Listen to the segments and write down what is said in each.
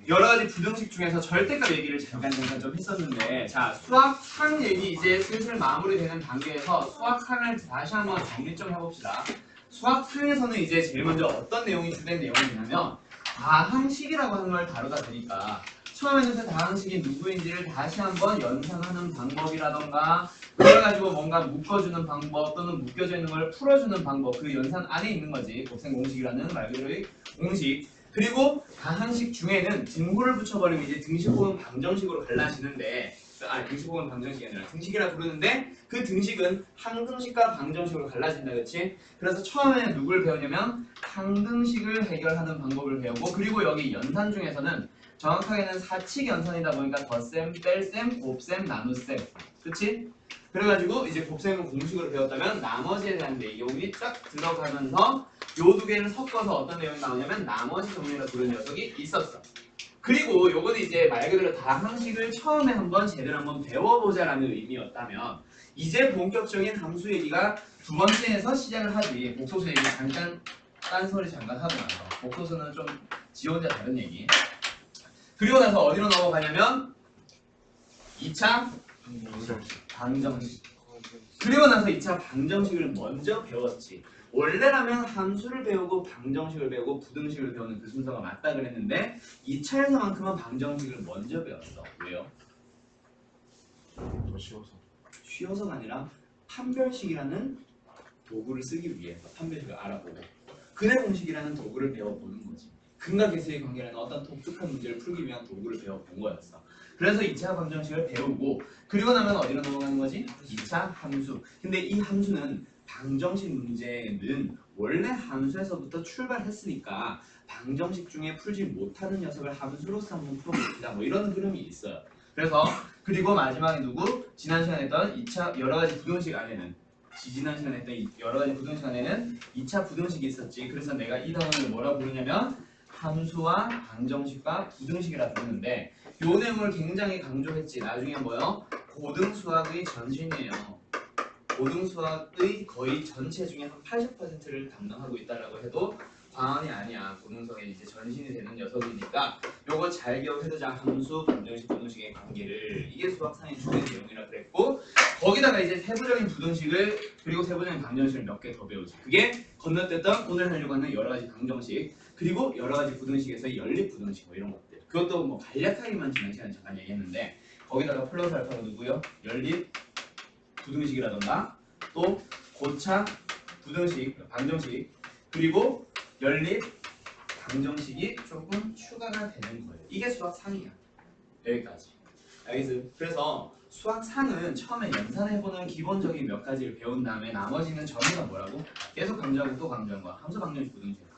여러 가지 부등식 중에서 절대값 얘기를 잠깐 좀 했었는데, 자, 수학 상 얘기 이제 슬슬 마무리되는 단계에서 수학 상을 다시 한번 정리 좀 해봅시다. 수학 상에서는 이제 제일 먼저 어떤 내용이 주된 내용이냐면 다항식이라고 하는 걸 다루다 보니까 처음에는 그 다항식이 누구인지를 다시 한번 연산하는 방법이라던가 그래가지고 뭔가 묶어주는 방법 또는 묶여져 있는 걸 풀어주는 방법, 그 연산 안에 있는 거지. 곱셈 공식이라는 말 그대로의 공식. 그리고 다항식 중에는 등호를 붙여버리면 이제 등식 혹은 방정식으로 갈라지는데, 등식 혹은 방정식이 아니라 등식이라 부르는데 그 등식은 항등식과 방정식으로 갈라진다, 그렇지? 그래서 처음에는 누굴 배우냐면 항등식을 해결하는 방법을 배우고, 그리고 여기 연산 중에서는 정확하게는 사칙 연산이다 보니까 덧셈, 뺄셈, 곱셈, 나눗셈, 그렇지? 그래가지고 이제 곱셈은 공식으로 배웠다면 나머지에 대한 내용이 쫙 들어가면서 요 두 개를 섞어서 어떤 내용이 나오냐면 나머지 정리라 부르는 녀석이 있었어. 그리고 요거는 이제 말 그대로 다항식을 처음에 한번 제대로 한번 배워보자라는 의미였다면, 이제 본격적인 함수 얘기가 두 번째에서 시작을 하지. 복소수 얘기 잠깐 딴소리 잠깐 하고 나서 복소수는 좀 지 혼자 다른 얘기. 그리고 나서 어디로 넘어가냐면 2차 방정식. 그리고 나서 2차 방정식을 먼저 배웠지. 원래라면 함수를 배우고 방정식을 배우고 부등식을 배우는 그 순서가 맞다 그랬는데 2차에서만큼은 방정식을 먼저 배웠어. 왜요? 더 쉬워서. 쉬워서가 아니라 판별식이라는 도구를 쓰기 위해서 판별식을 알아보고 근해 공식이라는 도구를 배워보는 거지. 근과 계수의 관계라는 어떤 독특한 문제를 풀기 위한 도구를 배워본 거였어. 그래서 2차 방정식을 배우고 그리고 나면 어디로 넘어가는 거지? 2차 함수. 근데 이 함수는 방정식 문제는 원래 함수에서부터 출발했으니까 방정식 중에 풀지 못하는 녀석을 함수로서 한번 풀어봅시다. 뭐 이런 흐름이 있어요. 그래서 그리고 마지막에 누구? 지난 시간에 했던 2차 여러 가지 부등식 안에는 지난 시간에 했던 여러 가지 부등식 안에는 2차 부등식이 있었지. 그래서 내가 이 단어를 뭐라 부르냐면 함수와 방정식과 부등식이라 부르는데 요 내용을 굉장히 강조했지. 나중에 뭐요? 고등수학의 전신이에요. 고등수학의 거의 전체 중에 한 80%를 담당하고 있다라고 해도 과언이 아니야. 고등수학의 이제 전신이 되는 녀석이니까 요거 잘 기억해두자. 함수, 방정식, 부등식의 관계를. 이게 수학상의 주된 내용이라 그랬고, 거기다가 이제 세부적인 부등식을 그리고 세부적인 방정식을 몇 개 더 배우지. 그게 건너뛰었던 오늘 하려고 하는 여러 가지 방정식 그리고 여러 가지 부등식에서의 연립 부등식 뭐 이런 것들. 그것도 뭐 간략하게만 지난 시간에 잠깐 얘기했는데 거기다가 플러스 알파가 누구요? 연립 부등식이라던가 또 고차 부등식, 방정식 그리고 연립 방정식이 조금 추가가 되는 거예요. 이게 수학상이야. 여기까지. 알겠어요? 그래서 수학상은 처음에 연산해보는 기본적인 몇 가지를 배운 다음에 나머지는 전부 다 뭐라고? 계속 강조하고 또 강조한 거야. 함수, 방정식, 부등식.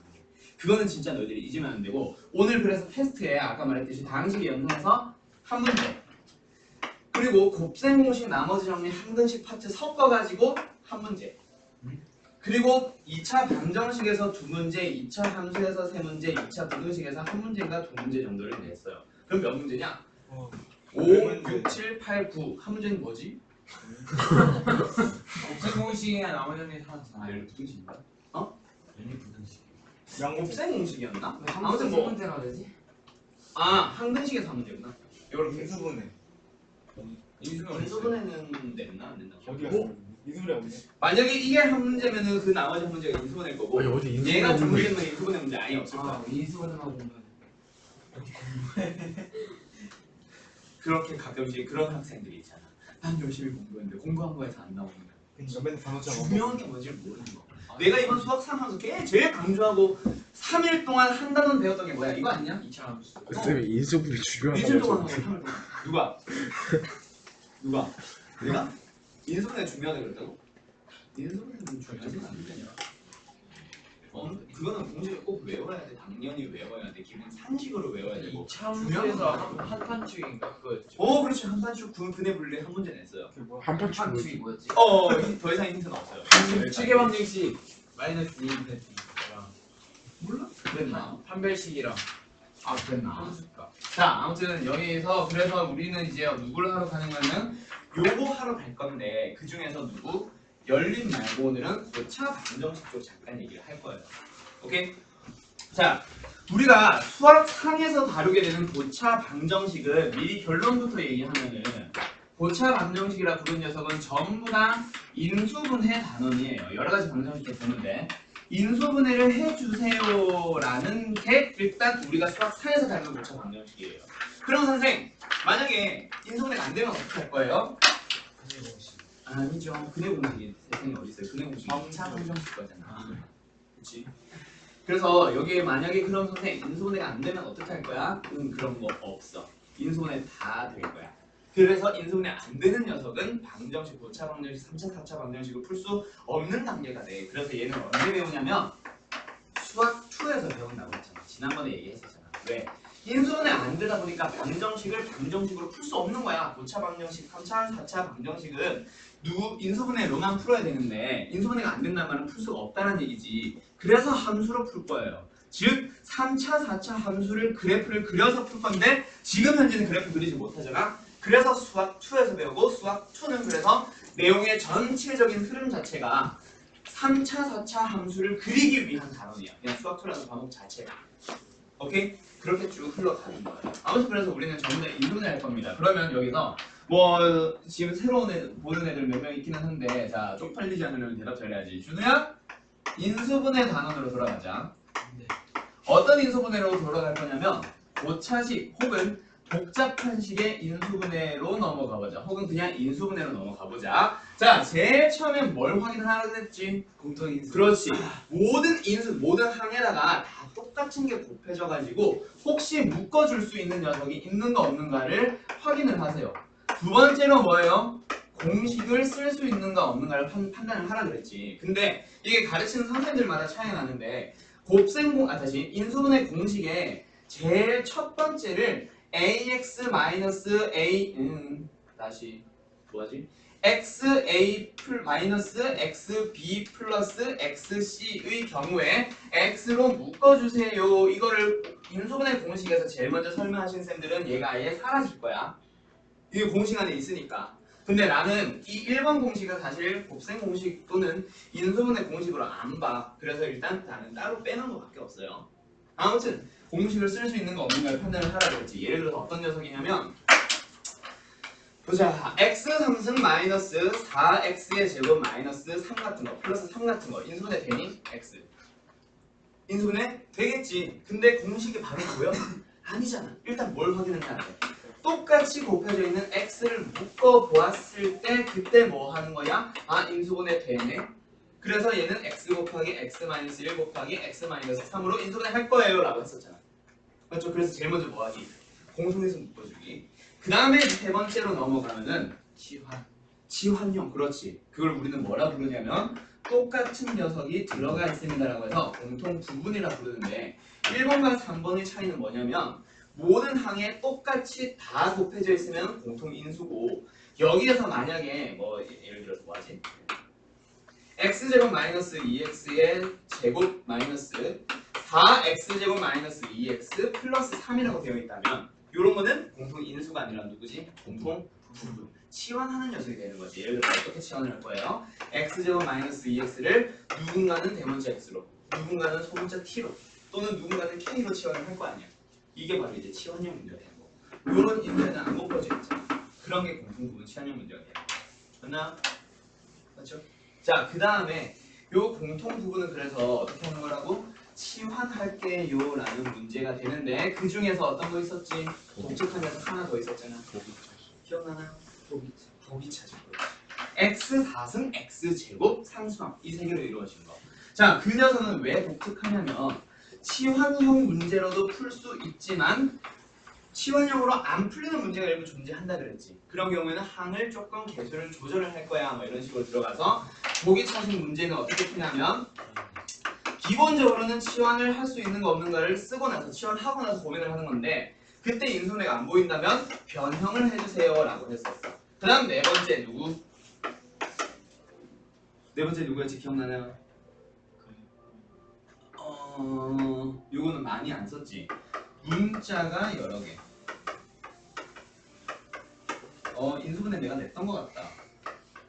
그거는 진짜 너희들이 잊으면 안 되고, 오늘 그래서 테스트에 아까 말했듯이 다항식의 연산에서 한 문제 그리고 곱셈 공식 나머지 정리 항등식 파트 섞어가지고 한 문제 그리고 2차 방정식에서 두 문제, 2차 함수에서 세 문제, 2차 부등식에서 한 문제인가 두 문제 정도를 냈어요. 그럼 몇 문제냐? 5, 6, 7, 8, 9. 한 문제는 뭐지? 곱셈 공식이나 나머지 정리 하나. 연립 부등식인가? 연립 부등식. 곱셈 공식이었나? 아무튼 뭐 문제가 되지? 항등식에서 한 문제구나. 요렇게 인수분해. 인수분해는 냈나 안 냈나? 어디 갔어? 인수분해 없네. 만약에 이게 한 문제면은 그 나머지 한 문제가 인수분해일 거고 어디 인수분해 얘가 두 공부해. 문제면 인수분해 문제 아예 없을 거야. 인수분해만 보면 그렇게 가끔씩 그런 학생들이 있잖아. 난 열심히 공부했는데 공부한 거에서 안 나오는 거야. 그러니까 맨날 단어처럼. 중요한 게 뭔지 모르는 거. 내가 이번 수학 상하면서 제일 강조하고 3일 동안 한 단원 배웠던 게 뭐야? 이거 아니냐? 2차 함수. 쌤이 인수분해 이틀 동안 중요하다고 하고 3일 동안. 누가? 내가? 인수분해 중요하다고 그랬다고? 인수분해는 중요하지 않냐? 그거는 공식을 꼭 외워야 돼. 당연히 외워야 돼. 기본 상식으로 외워야 되고. 2차 함수에서 한 판축인가 그거였죠. 그렇지. 한 판씩 근해 분리 한 문제 냈어요. 그게 뭐야? 한판 판축이 뭐였지? 더 이상 힌트는 없어요. 추계 방정식 마이너스 2 플러스 2랑 몰라? 그랬나? 판별식이랑 그랬나? 함수가. 자, 아무튼 여기서 그래서 우리는 이제 누구를 하러 가는 거는 요거 하러 갈 건데 그 중에서 누구? 연립 말고 오늘은 고차 방정식 쪽 잠깐 얘기를 할 거예요. 오케이? 자, 우리가 수학 상에서 다루게 되는 고차 방정식은 미리 결론부터 얘기하면은 고차 방정식이라 부른 녀석은 전부 다 인수분해 단원이에요. 여러 가지 방정식이 보는데 인수분해를 해주세요라는 게 일단 우리가 수학 상에서 다루는 고차 방정식이에요. 그럼 선생, 만약에 인수분해가 안 되면 어떻게 할 거예요? 아니죠. 근해 공식이 세상에 어디 있어요? 근해 공식 고차 방정식 거잖아. 그렇지? 그래서 여기에 만약에 그런 선생 인수분해가 안 되면 어떻게 할 거야? 그런 거 없어. 인수분해 다 될 거야. 그래서 인수분해 안 되는 녀석은 방정식, 고차 방정식, 3차, 4차 방정식을 풀 수 없는 단계가 돼. 그래서 얘는 언제 배우냐면 수학 2에서 배운다고 했잖아. 지난번에 얘기했었잖아. 왜? 인수분해 안 되다 보니까 방정식을 방정식으로 풀 수 없는 거야. 고차 방정식, 3차, 4차 방정식은 인수분해로만 풀어야 되는데 인수분해가 안 된다는 말은 풀 수가 없다는 얘기지. 그래서 함수로 풀 거예요. 즉 3차, 4차 함수를 그래프를 그려서 풀 건데 지금 현재는 그래프 그리지 못하잖아. 그래서 수학 2에서 배우고 수학 2는 그래서 내용의 전체적인 흐름 자체가 3차, 4차 함수를 그리기 위한 단원이야. 그냥 수학 2라는 과목 자체가. 오케이? 그렇게 쭉 흘러가는 거예요. 아무튼 그래서 우리는 전부 다 인수분해 할 겁니다. 그러면 여기서 뭐 지금 새로운 보는 애들 몇 명 있기는 한데 자 쪽팔리지 않으면 대답 잘해야지. 준우야 인수분해 단원으로 돌아가자. 네. 어떤 인수분해로 돌아갈 거냐면 고차식 혹은 복잡한 식의 인수분해로 넘어가 보자. 혹은 그냥 인수분해로 넘어가 보자. 자 제일 처음엔 뭘 확인하라 그랬지? 공통인수. 그렇지. 모든 항에다가 다 똑같은 게 곱해져 가지고 혹시 묶어줄 수 있는 녀석이 있는가 없는가를 확인을 하세요. 두 번째로 뭐예요? 공식을 쓸 수 있는가 없는가를 판단을 하라 그랬지. 근데 이게 가르치는 선생님들마다 차이가 나는데 다시 인수분해 공식의 제일 첫 번째를 ax a 다시 뭐하지? xa 마이너스 xb 플러스 xc의 경우에 x로 묶어주세요. 이거를 인수분해 공식에서 제일 먼저 설명하신 쌤들은 얘가 아예 사라질 거야. 이게 공식 안에 있으니까. 근데 나는 이 1번 공식은 사실 곱셈 공식 또는 인수분해 공식으로 안 봐. 그래서 일단 나는 따로 빼는 것밖에 없어요. 아무튼 공식을 쓸 수 있는 거 없는가를 판단을 하라고 했지. 예를 들어서 어떤 녀석이냐면 보자. x 3승 마이너스 4x의 제곱 마이너스 3 같은 거 플러스 3 같은 거 인수분해 되니? x 인수분해 되겠지. 근데 공식이 바로 뭐야? 아니잖아. 일단 뭘 확인을 해야 돼? 똑같이 곱해져 있는 x를 묶어 보았을 때 그때 뭐 하는 거야? 아 인수분해 되네. 그래서 얘는 x 곱하기 x 마이너스 1 곱하기 x 마이너스 3으로 인수분해 할 거예요 라고 했었잖아. 맞죠? 그래서 제일 먼저 뭐 하기? 공통인수 묶어주기. 그 다음에 세 번째로 넘어가면은 치환형. 그렇지. 그걸 우리는 뭐라 부르냐면 똑같은 녀석이 들어가 있습니다라고 해서 공통 부분이라 부르는데 1번과 3번의 차이는 뭐냐면 모든 항에 똑같이 다 곱해져 있으면 공통 인수고 여기에서 만약에 뭐 예를 들어서 뭐하지? x제곱 마이너스 2x의 제곱 마이너스 4x제곱 마이너스 2x 플러스 3이라고 되어 있다면 이런 거는 공통 인수가 아니라 누구지? 공통 부분. 치환하는 녀석이 되는 거지. 예를 들어서 어떻게 치환을 할 거예요? x제곱 마이너스 2x를 누군가는 대문자 x로, 누군가는 소문자 t로, 또는 누군가는 k로 치환을 할 거 아니야. 이게 바로 이제 치환형 문제가 되는 거고. 이런 인수는 안 묶어져 있잖아. 그런 게 공통 부분 치환형 문제가 돼요. 맞나? 맞죠? 자, 그 다음에 요 공통 부분은 그래서 어떻게 하는 거라고? 치환할게요 라는 문제가 되는데 그 중에서 어떤 거 있었지? 독특한 녀석 하나 더 있었잖아. 기억나나요? 도비차죠. x 4승 x 제곱 상수함 이 세 개로 이루어진 거. 자, 그 녀석은 왜 독특하냐면 치환형 문제로도 풀 수 있지만 치환형으로 안 풀리는 문제가 일부 존재한다 그랬지. 그런 경우에는 항을 조금 개수를 조절을 할 거야 뭐 이런 식으로 들어가서 보기차식 문제는 어떻게 푸냐면 기본적으로는 치환을 할 수 있는 거 없는가를 쓰고 나서 치환하고 나서 고민을 하는 건데 그때 인수분해가 안 보인다면 변형을 해주세요 라고 했었어. 그 다음 네 번째 누구? 네 번째 누구였지? 기억나나요? 요거는 많이 안 썼지. 문자가 여러 개. 인수분해 내가 냈던 것 같다.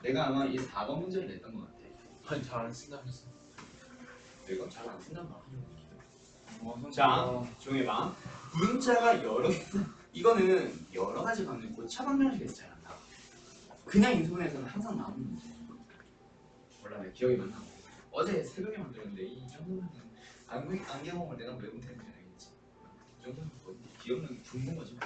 내가 아마 이 4번 문제를 냈던 것 같아. 아니 잘 안 쓴다면서. 내가 잘 안 쓴단 말이야. 자, 조용히 봐. 문자가 여러 개, 이거는 여러 가지 방면, 고차 방정식에서 잘 안 나와. 그냥 인수분해에서는 항상 나오는 문제. 몰라, 내 기억이 안 나. 어제 새벽에 만들었는데 이 정도면 안경을 내가 외우면 되는지 알겠지. 이 정도면 뭐 기억력이 죽는 거지.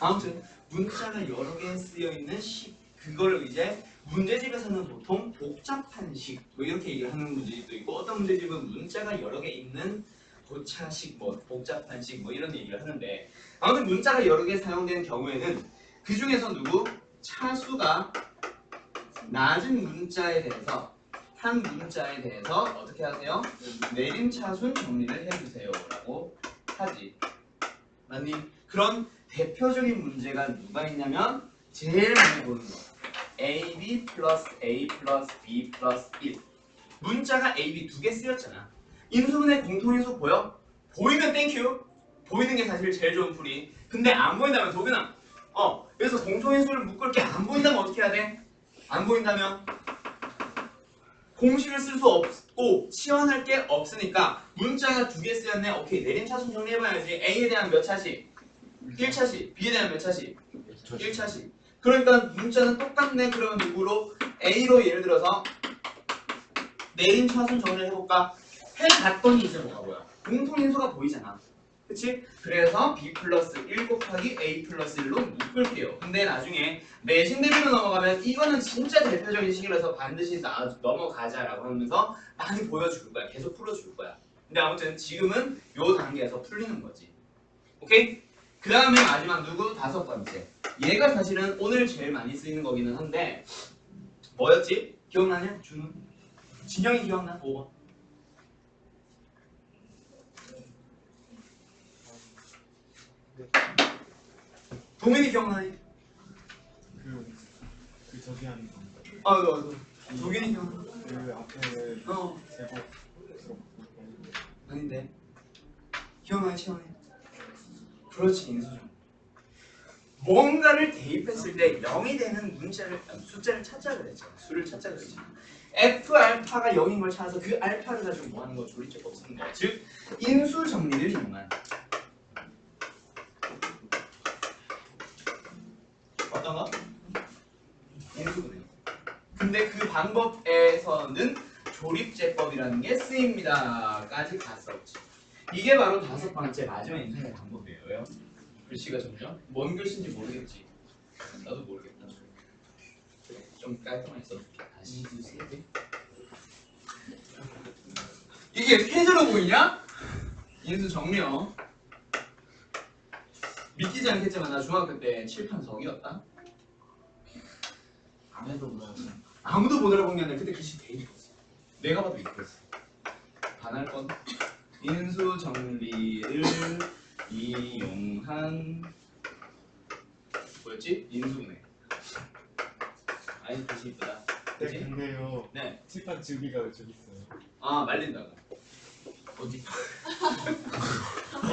아무튼 문자가 여러 개 쓰여 있는 식, 그거를 이제 문제집에서는 보통 복잡한 식, 뭐 이렇게 얘기를 하는 문제집도 있고, 어떤 문제집은 문자가 여러 개 있는 고차식, 뭐 복잡한 식, 뭐 이런 얘기를 하는데, 아무튼 문자가 여러 개 사용되는 경우에는 그 중에서 누구 차수가 낮은 문자에 대해서 한 문자에 대해서 어떻게 하세요? 내림차순 정리를 해주세요라고 하지. 맞니? 그런 대표적인 문제가 누가 있냐면 제일 많이 보는 거. AB 플러스 A 플러스 B 플러스 1. 문자가 AB 두 개 쓰였잖아. 인수분해 공통인수 보여? 보이면 땡큐. 보이는 게 사실 제일 좋은 풀이. 근데 안 보인다면 도균아. 그래서 공통인수를 묶을 게 안 보인다면 어떻게 해야 돼? 안 보인다면 공식을 쓸 수 없고 치환할 게 없으니까 문자가 두 개 쓰였네. 오케이, 내림차순 정리해봐야지. A에 대한 몇 차씩? 1차씩. B에 대한 몇 차씩? 1차씩. 그러니까 문자는 똑같네. 그러면 누구로? A로 예를 들어서 내림차순 정리를 해볼까? 해봤더니 이제 뭐가 보여? 공통인수가 보이잖아. 그치? 그래서 B 플러스 1 곱하기 A 플러스 1로 묶을게요. 근데 나중에 내신 대비로 넘어가면 이거는 진짜 대표적인 식이라서 반드시 넘어가자라고 하면서 많이 보여줄 거야. 계속 풀어줄 거야. 근데 아무튼 지금은 요 단계에서 풀리는 거지. 오케이? 그 다음에 마지막 누구? 다섯 번째. 얘가 사실은 오늘 제일 많이 쓰이는 거기는 한데 뭐였지? 기억나냐? 준우? 진영이 기억나? 5번. 동현이 기억나니? 그 저기 하는 거. 너. 동현이 기억나? 그 앞에 제곱 아닌데. 기억나니, 시원해? 그렇지, 인수정. 뭔가를 대입했을 때 0이 되는 숫자를 찾자 그랬잖아. 수를 찾자 그랬잖아. F 알파가 0인 걸 찾아서 그 알파를 가지고 뭐 하는 거? 조리제법 쓰는 거야. 즉, 인수 정리를 이용한. 어떤 거? 인수분해. 근데 그 방법에서는 조립제법이라는 게 쓰입니다.까지 갔었지. 이게 바로 다섯 번째 마지막 인수분해 방법이에요. 왜요? 글씨가 점점 뭔 글씨인지 모르겠지. 나도 모르겠다. 좀 깔끔하게 써줄게. 다시 주세요. 이게 폐지로 보이냐? 인수 정리요. 믿기지 않겠지만 나 중학교 때 칠판 석이었다. 아무도 못 알아본 게 아니라 그때 글씨 되게 이뻤어. 내가 봐도 이뻤어. 반할 건 인수 정리를 이용한 뭐였지? 인수분해. 아이 글씨 이쁘다. 네, 근데요. 네. 칠판 지우기가 왜 저기 있어요? 아 말린다고. 어디?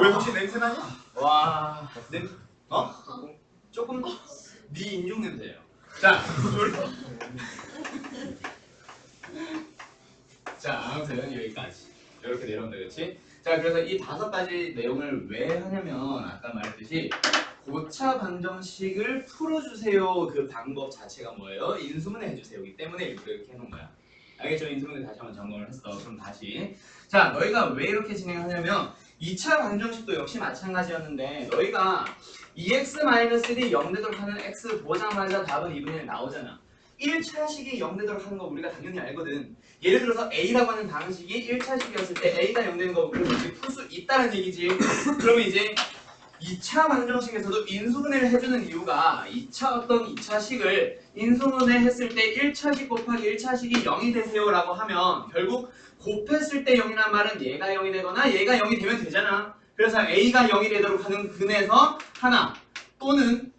왜 혹시 냄새 나냐? 와 냄 조금 네 인중 냄새예요. 자 자 아무튼 여기까지 이렇게 내려온다, 그렇지? 자 그래서 이 다섯 가지 내용을 왜 하냐면 아까 말했듯이 고차 방정식을 풀어주세요. 그 방법 자체가 뭐예요? 인수분해 해주세요이기 때문에 일부러 이렇게 해놓은 거야. 알겠죠? 인수분해 다시 한번 점검을 했어. 그럼 다시 자 너희가 왜 이렇게 진행하냐면 2차 방정식도 역시 마찬가지였는데 너희가 2x-1이 0 되도록 하는 x 보자마자 답은 2분의 1 나오잖아. 1차식이 0 되도록 하는 거 우리가 당연히 알거든. 예를 들어서 A라고 하는 방식이 1차식이었을 때 A가 0 되는 거 그러면 이제 풀 수 있다는 얘기지. 그러면 이제 2차 방정식에서도 인수분해를 해주는 이유가 2차식을 인수분해 했을 때 1차식 곱하기 1차식이 0이 되세요 라고 하면 결국 곱했을 때 0이란 말은 얘가 0이 되거나 얘가 0이 되면 되잖아. 그래서 A가 0이 되도록 하는 근에서 하나 또는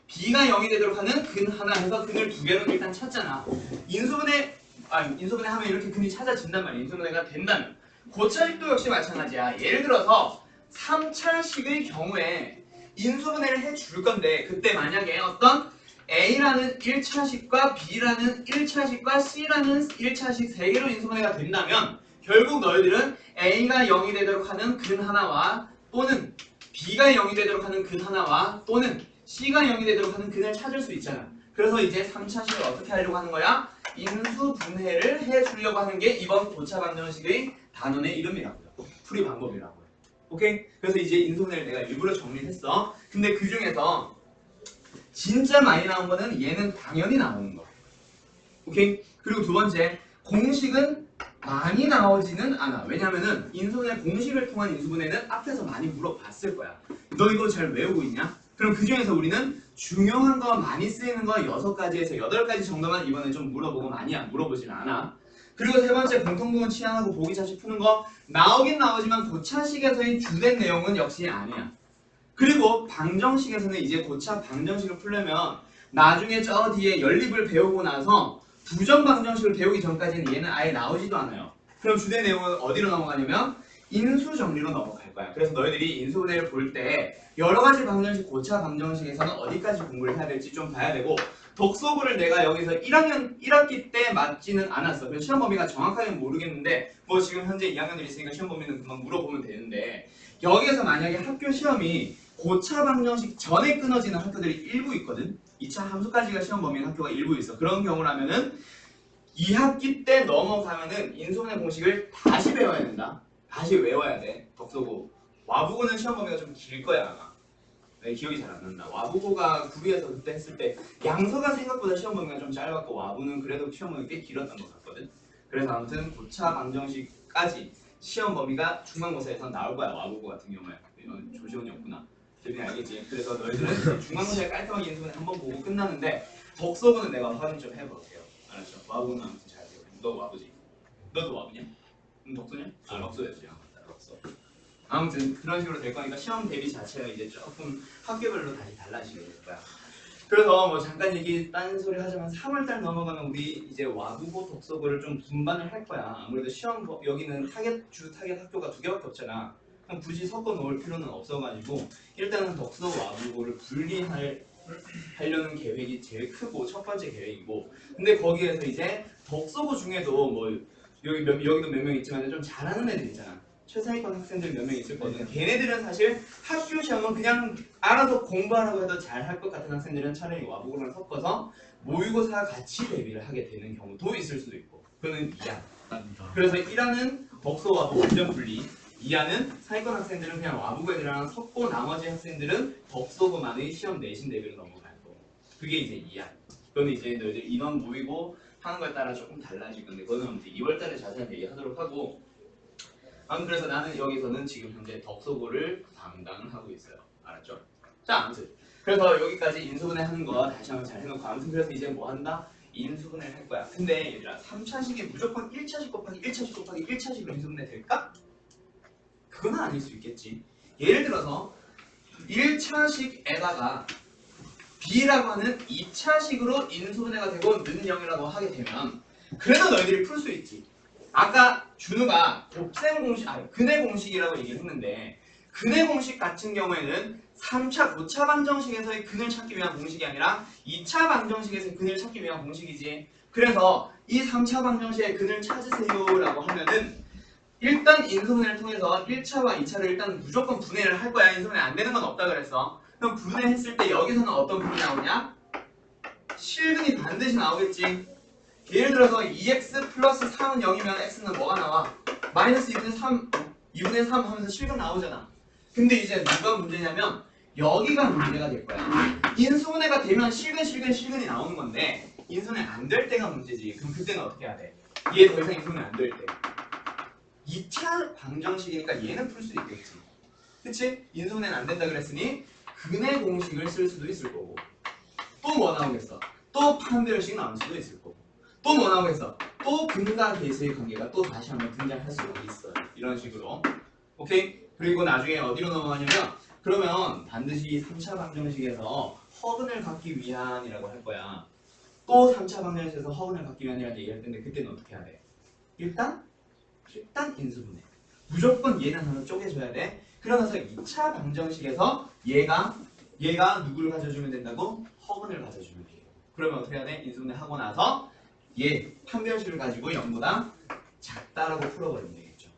B가 0이 되도록 하는 근 하나 해서 근을 두 개로 일단 찾잖아. 인수분해 하면 이렇게 근이 찾아진단 말이야. 인수분해가 된다면. 고차식도 역시 마찬가지야. 예를 들어서 3차식의 경우에 인수분해를 해줄 건데 그때 만약에 어떤 A라는 1차식과 B라는 1차식과 C라는 1차식 3개로 인수분해가 된다면 결국 너희들은 A가 0이 되도록 하는 근 하나와 또는 B가 0이 되도록 하는 근 하나와 또는 C가 0이 되도록 하는 근을 찾을 수 있잖아. 그래서 이제 3차식을 어떻게 하려고 하는 거야? 인수 분해를 해주려고 하는 게 이번 고차 방정식의 단원의 이름이라고요. 풀이 방법이라고요. 오케이? 그래서 이제 인수분해를 내가 일부러 정리했어. 근데 그 중에서 진짜 많이 나온 거는 얘는 당연히 나오는 거. 오케이? 그리고 두 번째, 공식은 많이 나오지는 않아. 왜냐면은 인수분해 공식을 통한 인수분해는 앞에서 많이 물어봤을 거야. 너 이거 잘 외우고 있냐? 그럼 그 중에서 우리는 중요한 거 많이 쓰이는 거 6가지에서 8가지 정도만 이번에 좀 물어보고 많이 물어보진 않아. 그리고 세 번째, 공통부분 취향하고 보기차식 푸는 거 나오긴 나오지만 고차식에서의 주된 내용은 역시 아니야. 그리고 방정식에서는 이제 고차 방정식을 풀려면 나중에 저 뒤에 연립을 배우고 나서 부정 방정식을 배우기 전까지는 얘는 아예 나오지도 않아요. 그럼 주된 내용은 어디로 넘어가냐면 인수 정리로 넘어갈 거야. 그래서 너희들이 인수분해를 볼 때 여러 가지 방정식, 고차 방정식에서는 어디까지 공부를 해야 될지 좀 봐야 되고, 독소부를 내가 여기서 1학기 때 맞지는 않았어. 그래서 시험 범위가 정확하게 모르겠는데 뭐 지금 현재 2학년들이 있으니까 시험 범위는 금방 물어보면 되는데, 여기에서 만약에 학교 시험이 고차 방정식 전에 끊어지는 학교들이 일부 있거든. 2차 함수까지가 시험 범위인 학교가 일부 있어. 그런 경우라면은 2학기 때 넘어가면은 인수분해 공식을 다시 배워야 된다. 다시 외워야 돼. 독소부. 와부고는 시험 범위가 좀 길 거야 아마. 내 기억이 잘 안 난다. 와부고가 구리에서 그때 했을 때 양서가 생각보다 시험 범위가 좀 짧았고 와부는 그래도 시험 범위가 꽤 길었던 것 같거든. 그래서 아무튼 고차 방정식까지 시험 범위가 중간고사에서 나올 거야. 와부고 같은 경우에. 이건 조시원이 없구나. 대빈이 알겠지? 그래서 너희들은 중간고사에 깔끔하게 인수분해 한번 보고 끝나는데 독서부는 내가 확인 좀 해볼게요. 알았죠? 와부는 아무튼 잘 돼요. 너 와부지? 너도 와부냐? 독서냐? 아 럭소였지. 맞다 럭소. 아무튼 그런 식으로 될 거니까 시험 대비 자체가 이제 조금 학교별로 다시 달라지게 될 거야. 그래서 뭐 잠깐 얘기 딴 소리 하자면 3월달 넘어가면 우리 이제 와부고 독서부를 좀 분반을 할 거야. 아무래도 시험 여기는 주 타겟 학교가 2개밖에 없잖아. 그럼 굳이 섞어 놓을 필요는 없어가지고 일단은 독서 와부고를 분리하려는 계획이 제일 크고 첫 번째 계획이고, 근데 거기에서 이제 독서부 중에도 뭐 여기도 몇 명 있지만 좀 잘하는 애들 있잖아. 최상위권 학생들 몇 명 있을 거든. 걔네들은 사실 학교 시험은 그냥 알아서 공부하라고 해도 잘 할 것 같은 학생들은 차라리 와보고랑 섞어서 모의고사 같이 대비를 하게 되는 경우도 있을 수도 있고. 그거는 2야. 그래서 1화는 독서 와보고 완전 분리, 2화는 상위권 학생들은 그냥 와보고 애들이랑 섞고 나머지 학생들은 독서고만의 시험 내신 대비로 넘어갈 거고. 그게 이제 2화. 그거는 이제 너희들 인원 모이고 하는 거에 따라 조금 달라질 건데 그거는 2월달에 자세히 얘기하도록 하고, 그래서 나는 여기서는 지금 현재 독서고를 담당하고 있어요. 알았죠? 자, 아무튼 그래서 여기까지 인수분해 하는 거 다시 한번 잘 해놓고, 아무튼 그래서 이제 뭐 한다? 인수분해를 할 거야. 근데 얘들아 3차식이 무조건 1차식 곱하기 1차식 곱하기 1차식으로 인수분해 될까? 그건 아닐 수 있겠지. 예를 들어서 1차식에다가 B라고 하는 2차식으로 인수분해가 되고 는 0이라고 하게 되면 그래도 너희들이 풀 수 있지. 아까 준우가 곱셈 공식, 근해 공식이라고 얘기를 했는데, 근해 공식 같은 경우에는 3차 고차 방정식에서의 근을 찾기 위한 공식이 아니라 2차 방정식에서의 근을 찾기 위한 공식이지. 그래서 이 3차 방정식의 근을 찾으세요라고 하면은 일단 인수분해를 통해서 1차와 2차를 일단 무조건 분해를 할 거야. 인수분해 안 되는 건 없다 그랬어. 그럼 분해했을 때 여기서는 어떤 분이 나오냐? 실근이 반드시 나오겠지. 예를 들어서 2x 플러스 3은 0이면 x는 뭐가 나와? 마이너스 2분의 3, 2분의 3 하면서 실근 나오잖아. 근데 이제 누가 문제냐면 여기가 문제가 될 거야. 인수분해가 되면 실근이 나오는 건데 인수분해 안 될 때가 문제지. 그럼 그때는 어떻게 해야 돼? 얘 더 이상 인수분해 안 될 때. 2차 방정식이니까 얘는 풀 수 있겠지. 그치? 인수분해는 안 된다 그랬으니 근해 공식을 쓸 수도 있을 거고, 또 뭐 나오겠어? 또 판별식 나올 수도 있을 거고, 또 뭐 나오겠어? 또 근과 계수의 관계가 또 다시 한번 등장할 수 있어요. 이런 식으로. 오케이? 그리고 나중에 어디로 넘어가냐면 그러면 반드시 3차 방정식에서 허근을 갖기 위한이라고 할 거야. 또 3차 방정식에서 허근을 갖기 위한이라는 얘기할 텐데 그때는 어떻게 해야 돼? 일단 인수분해. 무조건 얘는 하나 쪼개줘야 돼. 그러면서 2차 방정식에서 얘가 누구를 가져주면 된다고? 허근을 가져주면 돼요. 그러면 어떻게 해야 돼? 인수분해 하고 나서 얘 판별식을 가지고 0보다 작다 없다라고 풀어버리면 되겠죠.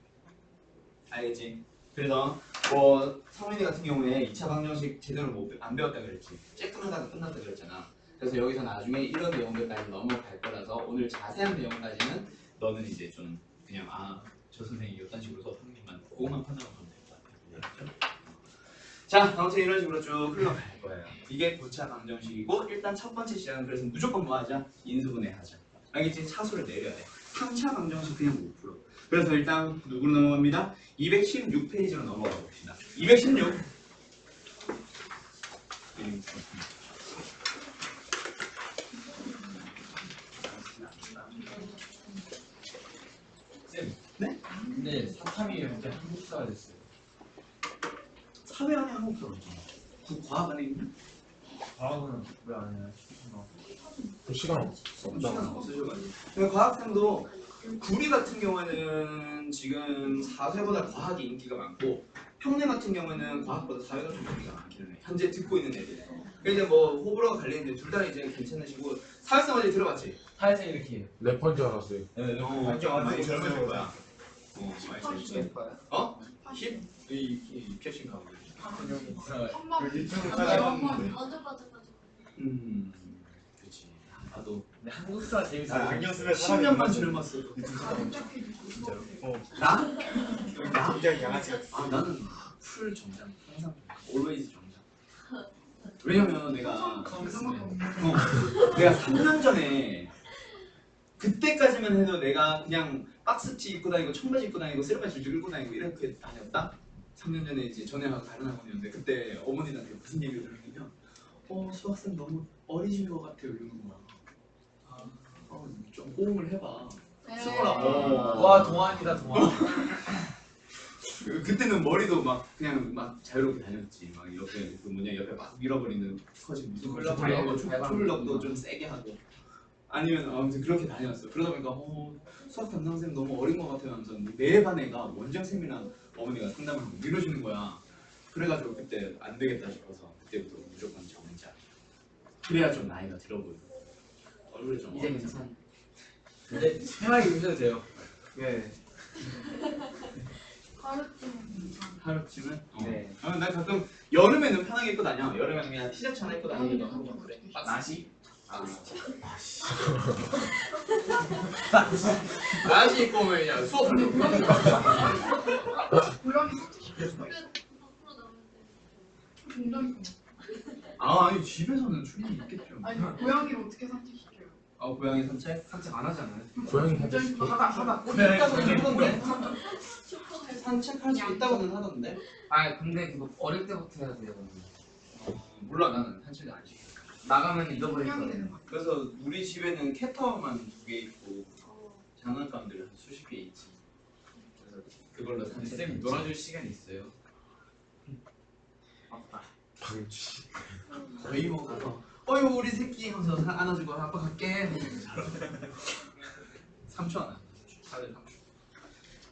알겠지? 그래서 뭐 성민이 같은 경우에 2차 방정식 제대로 안 배웠다 그랬지. 쬐끔하다가 끝났다 그랬잖아. 그래서 여기서 나중에 이런 내용들까지 넘어갈 거라서 오늘 자세한 내용까지는 너는 이제 좀 그냥 저 선생님이 이런 식으로 수업하는 것만 그것만 판단하면 될 것 같아. 알겠죠? 자, 아무튼 이런 식으로 쭉 흘러갈 거예요. 이게 9차 방정식이고 일단 첫 번째 시작은 그래서 무조건 뭐 하자? 인수분해 하자. 알겠지? 차수를 내려야 돼. 3차 방정식 그냥 못 풀어. 그래서 일단 누구로 넘어갑니다? 216페이지로 넘어가 봅시다. 216. 쌤. 네? 근데 사탐이 이렇게 한국사가 됐어요. 사회 안에 한국사 없잖아. 과학 안에 있는? 과학은 왜 안 해요? 시간 없어. 시간 없으셔가지고. 과학생도 구리 같은 경우에는 지금 사회보다 과학이 인기가 많고 평내 같은 경우에는 과학보다 사회가 좀 인기가 많기는 해. 현재 듣고 있는 애들. 이제 뭐 호불호가 갈리는데 둘 다 이제 괜찮으시고 사회성 어제 들어봤지? 사회생 이렇게 해요. 래퍼인 줄 알았어요. 네, 많이 젊어질 거야. 많이 젊어질 거야. 거야? 힙? 이 피어싱 가고. 유튜브 찾아봤는데. 그렇지. 나도 근데 한국사 재밌어요. 아니었으면 10년만 젊었어. 진짜로. 나? 나? 굉장히 양아치 같아. 나는 풀 정장 항상 always 정장. 왜냐면 내가 내가 3년 전에 그때까지만 해도 내가 그냥 박스티 입고 다니고 청바지 입고 다니고 쓰레기 줄줄 끌고 다니고 이렇게 다녔다. 3년 전에 이제 전에하고 다른 학원이었는데 그때 어머니한테 무슨 얘기를 들으면 수학생 너무 어리신 것 같아요 이러는 거야. 좀 호응을 해봐. 쓰거라. 와 동안이다 동안. 그때는 머리도 막 그냥 막 자유롭게 다녔지. 막 이렇게 그 뭐냐 옆에 막 밀어버리는 스커지 무슨 초블럭도 좀 세게 하고 아니면 아무튼 그렇게 다녔어. 그러다 보니까 수학 담당쌤 너무 어린 것 같아요 하면서 내 반 애가 원장 쌤이랑 어머니가 상담을 하고 이러시는 거야. 그래가지고 그때 안 되겠다 싶어서 그때부터 무조건 정자. 그래야 좀 나이가 들어 보이고 얼굴에 좀 이제 괜찮아. 근데 편하게 입으셔도 돼요. 네. 하루쯤은? 네. 나 가끔 여름에는 편하게 입고 다녀. 여름에는 그냥 티셔츠 하나 입고 다니기도 하고 그래. 나시? 나시 입고 오면 그냥 수업을 고양이 산책시킬 수가 있어. 굉장히 아니 집에서는 충분히 있겠죠. 아니 고양이를 어떻게 산책시켜요? 고양이 산책? 산책 안 하잖아요. 고양이 굉장히 하다. 있다고는 하던데. 산책할 수 있다고는 하던데. 근데 그거 어릴 때부터 해야 돼요. 몰라 나는 산책을 안 시켜. 나가면 잃어버릴 고양이 거예요. 되는 것 같아. 그래서 우리 집에는 캣타워만 2개 있고 장난감들 한 수십 개 있지. 그래서 그걸로 산책. 쌤 놀아줄 시간이 있어요. 방치. 거의 뭐 가서 어휴 우리 새끼 하면서 안아주고 아빠 갈게. 3초 안 와. 다들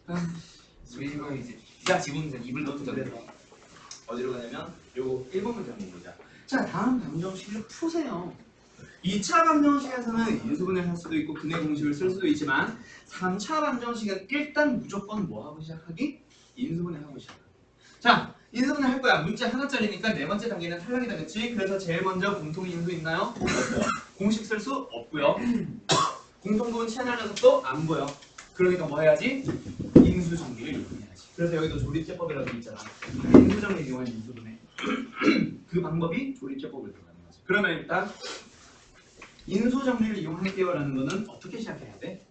3초. 우리 집은 이제 진짜 지금은 입을 넣고 그래서 어디로 가냐면 요거 1번 문제 한번 보자. 자 다음 방정식을 푸세요. 2차 방정식에서는 인수분해를 할 수도 있고 근해 공식을 쓸 수도 있지만 3차 방정식은 일단 무조건 뭐 하고 시작하기? 인수분해 하고 시작하기. 자 인수분해 할 거야. 문제 하나짜리니까 네 번째 단계는 탈락이다 그치? 그래서 제일 먼저 공통인수 있나요? 공식 쓸 수 없고요. 공통부분 채널 녀석도 안 보여. 그러니까 뭐 해야지? 인수정리를 이용해야지. 그래서 여기도 조립제법이라고 있잖아. 인수정리를 이용한 인수분해. 그 방법이 조립제법을 들어가는 거지. 그러면 일단 인수정리를 이용할게요라는 거는 어떻게 시작해야 돼?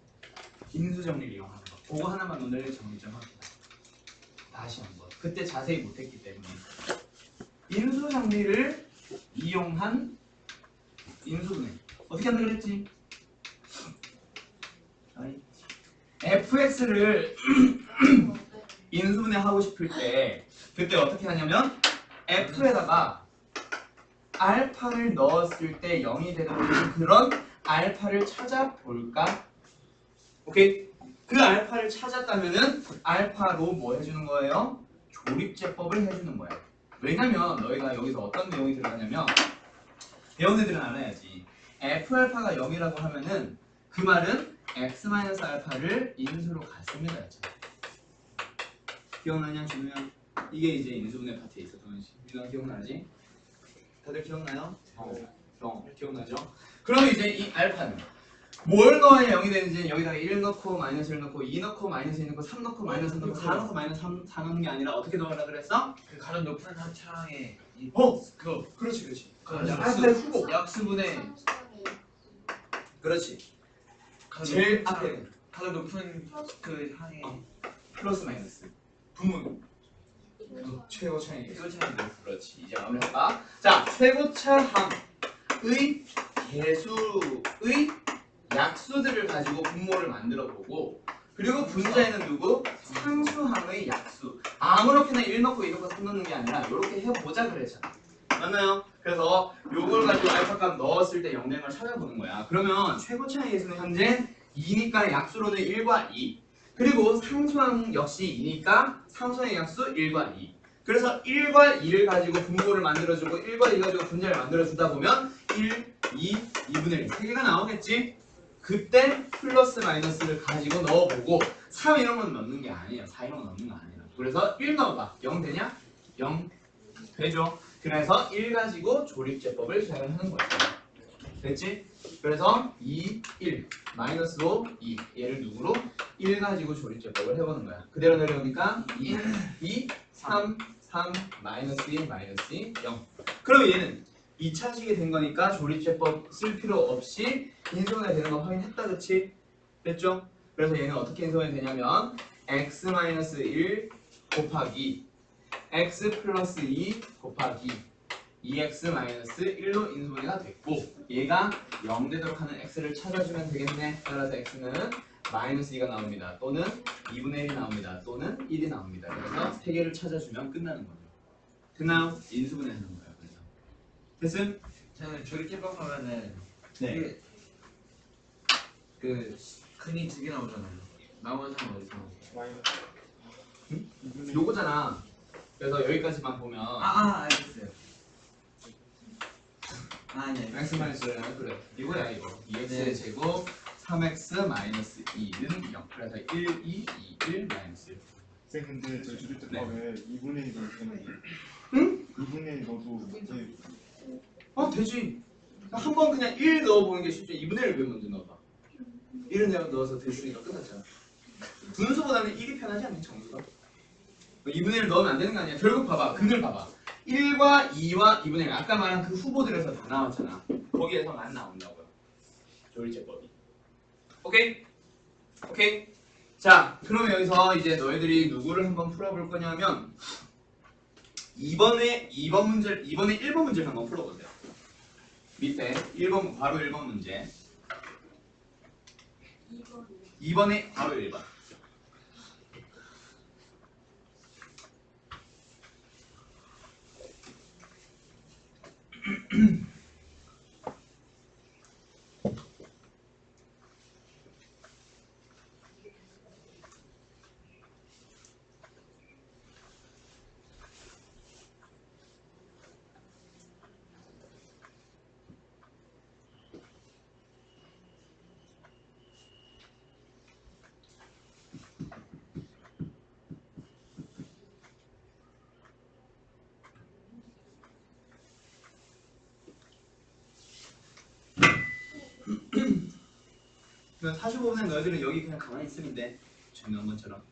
인수정리를 이용하는 거. 그거 하나만 오늘 정리 좀 합시다. 다시 한번. 그때 자세히 못했기 때문에 인수정리를 이용한 인수분해 어떻게 한다 그랬지? fx를 인수분해 하고 싶을 때 그때 어떻게 하냐면 f에다가 알파를 넣었을 때 0이 되는 그런 알파를 찾아볼까? 오케이? 그 알파를 찾았다면은 알파로 뭐 해주는 거예요? 조립제법을 해주는 거야. 왜냐면 너희가 여기서 어떤 내용이 들어가냐면 배운 애들은 알아야지. F알파가 0이라고 하면은 그 말은 x-알파를 인수로 갖습니다. 했잖아. 기억나냐 준우야? 이게 이제 인수분해 파트에 있었던 거지. 민호가 기억나지? 다들 기억나요? 기억나죠? 그럼 이제 이 알파는 뭘 넣어야 0이 되는지 여기다가 1 넣고 마이너스 1 넣고 2 넣고 마이너스 2 넣고 3 넣고 마이너스 3 넣고 4 넣고 마이너스 4 넣는 게 아니라 어떻게 넣으라 그랬어? 그 가장 높은 한 창에 이 그거 그렇지 그 알파의 후보 약수분의 그렇지 가장 제일 높은 앞에 창, 가장 높은 그 항에 플러스 마이너스 분문 최고차이 이거 창인데 그렇지 이제 마무리해봐 자 최고차함의 개수의 약수들을 가지고 분모를 만들어 보고 그리고 분자에는 누구? 상수항의 약수 아무렇게나 1 넣고 2 넣고 3 넣는 게 아니라 이렇게 해보자 그랬잖아 맞나요? 그래서 요걸 가지고 알파값 넣었을 때 0 되는 걸 찾아보는 거야 그러면 최고차의 개수는 현재 2니까 약수로는 1과 2 그리고 상수항 역시 2니까 상수항의 약수 1과 2 그래서 1과 2를 가지고 분모를 만들어주고 1과 2 가지고 분자를 만들어주다 보면 1, 2, 2분의 1 3개가 나오겠지? 그때 플러스 마이너스를 가지고 넣어보고 3 이런 건 넣는 게 아니에요 4 이런 건 넣는 거 아니에요 그래서 1 넣어봐 0 되냐? 0 되죠 그래서 1 가지고 조립제법을 시작을 하는 거예요 됐지? 그래서 2, 1 마이너스로 2 얘를 누구로? 1 가지고 조립제법을 해보는 거야 그대로 내려오니까 2, 2, 3, 3, 마이너스 1, 마이너스 2, 0 그럼 얘는 2차식이 된 거니까 조립제법 쓸 필요 없이 인수분해 되는 거 확인했다 그치? 됐죠? 그래서 얘는 어떻게 인수분해 되냐면 x-1 곱하기 x 플러스 2 곱하기 2x-1로 인수분해가 됐고 얘가 0 되도록 하는 x를 찾아주면 되겠네 따라서 x는 마이너스 2가 나옵니다 또는 2분의 1이 나옵니다 또는 1이 나옵니다 그래서 3개를 찾아주면 끝나는 거죠 됐나요? 인수분해 하는 거예요 그래서 됐음? 저는 조립제법 하면은 네. 이게 그 근이 2개 나오잖아요 나머지는 어디서 나오죠? 요거잖아 그래서 여기까지만 보면 알겠어요 아니 x 마이너스는 그래 이거야 이거 2x의 네. 제곱 3x 마이너스 2는 0 그래서 1, 2, 2, 1 마이너스 1 쌤 근데 저 조립제법에 2분의 1 넣어도 되는데 응? 2분의 1 넣어도 되지 한 번 그냥 1 넣어보는 게 쉽지 2분의 1을 왜 먼저 넣어봐 1을 내가 넣어서 됐으니까 끝났잖아 분수보다는 1이 편하지 않니 정수가 2분의 1 넣으면 안 되는 거 아니야 결국 봐봐 근을 봐봐 1과 2와 2분의 1 아까 말한 그 후보들에서 다 나왔잖아 거기에서만 나온다고요 조립제법이 오케이? 오케이? 자 그러면 여기서 이제 너희들이 누구를 한번 풀어볼 거냐면 이번에 1번 문제를 한번 풀어보세요 밑에 1번 바로 1번 문제 2번에 바로 1번 그럼 45분에 너희들은 여기 그냥 가만히 있으면 돼 전년번처럼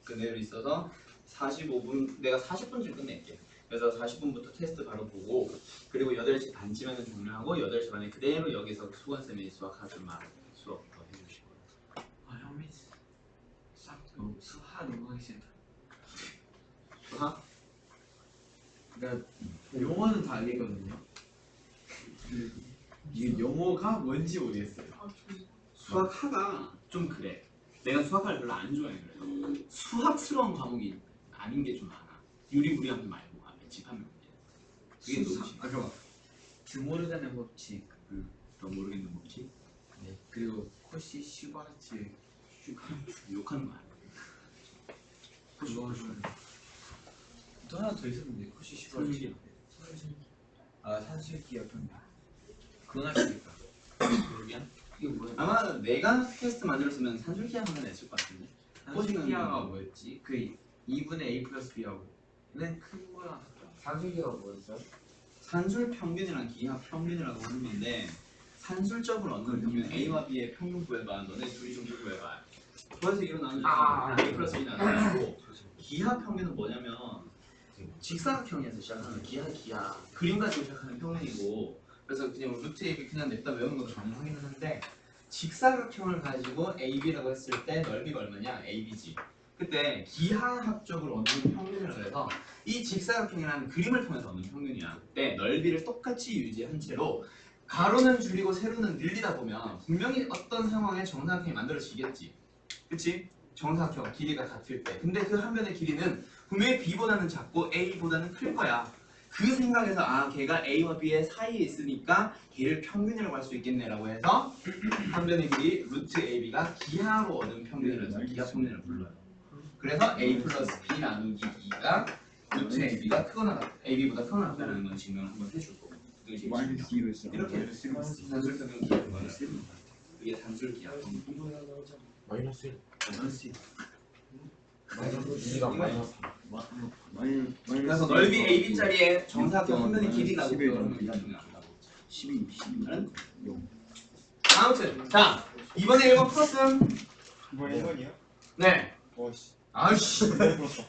그대로 있어서 45분 내가 40분쯤 끝낼게 그래서 40분부터 테스트 바로 보고 그리고 8시 반쯤에는 종료하고 8시 반에 그대로 여기서 수건쌤이 수학하던 말 수업 더 해주실 거예요 형민 수학 너무 하기 싫다 수학? 그러니까 용어는 다 알겠거든요 이게 용어가 뭔지 모르겠어요 수학하가 좀 그래 내가 수학을 별로 안 좋아해 그래서 수학스러운 과목이 아닌 게 좀 많아 유리무리한 거 말고 앞에 집합 문제 그게 너무 싫어 잠깐만 드모르가는 법칙 너 모르겠는 법칙? 네 그리고 코시 슈바르츠 욕하는 거 아니야 그거는 또 하나 더 있었는데 코시 슈바르츠 산술기였던데 그건 할 수 있다 모르겠냐? 이게 뭐야? 아마 내가 테스트 만들었으면 산술기하 하나 냈을 것 같은데. 산술기하가 뭐였지? 그 2분의 a 플러스 b하고 얘는 큰 거랑 산술기하가 뭐였어요? 산술 평균이랑 기하 평균이라고 하는 건데 산술적으로 얻는 평균 A와 B의 평균 구해봐. 너네 둘이 좀 구해봐. 그래서 이로 나누면 A 플러스 B 나누고 기하 평균은 뭐냐면 직사각형에서 시작하는 기하 그림 가지고 시작하는 평균이고 그래서 그냥 루트 AB 그냥 냅다 외우는 것도 가능하긴 하는데 직사각형을 가지고 AB라고 했을 때 넓이가 얼마냐? AB지. 그때 기하학적으로 얻는 평균이라고 해서 이 직사각형이라는 그림을 통해서 얻는 평균이야. 그때 넓이를 똑같이 유지한 채로 가로는 줄이고 세로는 늘리다 보면 분명히 어떤 상황에 정사각형이 만들어지겠지. 그치? 정사각형 길이가 같을 때. 근데 그 한 변의 길이는 분명히 B보다는 작고 A보다는 클 거야. 그 생각에서 아 걔가 A와 B의 사이에 있으니까 걔를 평균이라고 할 수 있겠네라고 해서 한 변의 길이 루트 AB가 기하로 얻은 평균이라고 해서 기하 평균을 불러요. 그래서 A 플러스 B 나누기 2가 루트 AB가 크거나 AB보다 크거나 같다는 건 증명을 한번 해줄 거고 마이너스 2로 했어. 이렇게 산술 평균 기하 거는 이게 산술 기하 마이너스 1. 마이너스 마이너스 2가 마이너스. 그래서 넓이 AB짜리의 정사각형 한 변의 길이라고 11 그러면 이가 중요하다고 12는 0. 아무튼 자 이번에 1번 풀었음. 이번에 1번이야? 네. 와씨. 아이씨. 풀었어.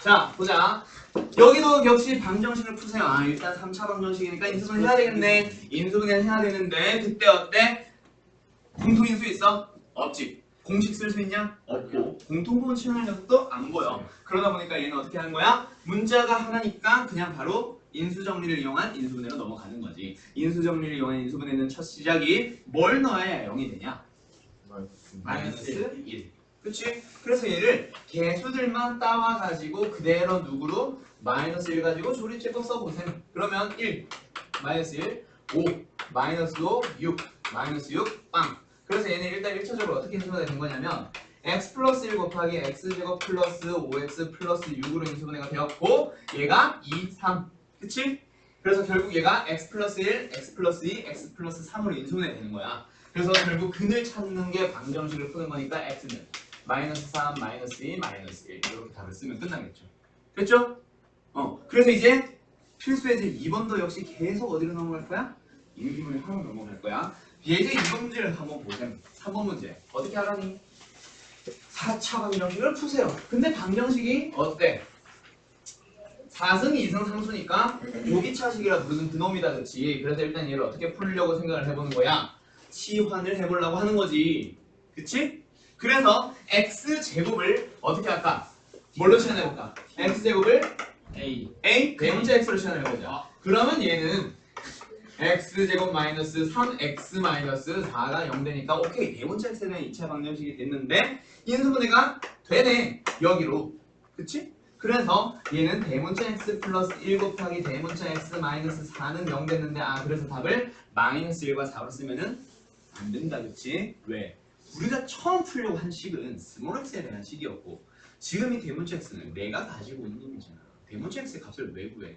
자 보자. 여기도 역시 방정식을 푸세요. 아 일단 3차 방정식이니까 인수분 해야 되겠네. 인수분해 해야 되는데 그때 어때? 공통인수 있어? 없지. 공식 쓸 수 있냐? 없고. 공통부분 치환 녀석도 안 보여. 그러다 보니까 얘는 어떻게 하는 거야? 문자가 하나니까 그냥 바로 인수정리를 이용한 인수분해로 넘어가는 거지. 인수정리를 이용한 인수분해는 첫 시작이 뭘 넣어야 0이 되냐? 마이너스 1. 그치? 그래서 얘를 개수들만 따와가지고 그대로 누구로? 마이너스 1 가지고 조립제법 써보셈. 그러면 1, 마이너스 1, 5, 마이너스 5, 6, 마이너스 6, 빵. 그래서 얘는 일단 1차적으로 어떻게 인수분해가 된 거냐면 x 플러스 1 곱하기 x제곱 플러스 5x 플러스 6으로 인수분해가 되었고 얘가 2, 3. 그치? 그래서 결국 얘가 x 플러스 1, x 플러스 2, x 플러스 3으로 인수분해 되는 거야. 그래서 결국 근을 찾는 게 방정식을 푸는 거니까 x는 마이너스 3, 마이너스 2, 마이너스 1 이렇게 답을 쓰면 끝나겠죠. 됐죠? 그래서 이제 필수 예제 2번도 역시 계속 어디로 넘어갈 거야? 인수분해 하러 넘어갈 거야. 예제 2번 문제를 한번 보셈. 3번 문제 어떻게 하라니? 4차 방정식을 푸세요. 근데 방정식이 어때? 4승 2승 상수니까 조기차식이라 부르는 그놈이다 그치? 그래서 일단 얘를 어떻게 풀려고 생각을 해보는 거야? 치환을 해보려고 하는 거지. 그치? 그래서 x제곱을 어떻게 할까? 뭘로 치환해볼까? x제곱을 A. 대문자 x로 치환해보자. 그러면 얘는 x제곱 마이너스 3x 마이너스 4가 0 되니까 오케이 대문자 x에 대한 2차 방정식이 됐는데 인수분해가 되네 여기로. 그치? 그래서 얘는 대문자 x 플러스 1 곱하기 대문자 x 마이너스 4는 0 됐는데 아 그래서 답을 마이너스 1과 4로 쓰면은 안 된다 그치? 왜? 우리가 처음 풀려고 한 식은 스몰 x에 대한 식이었고 지금 이 대문자 x는 내가 가지고 있는 놈이잖아. 대문자 x의 값을 왜 구해?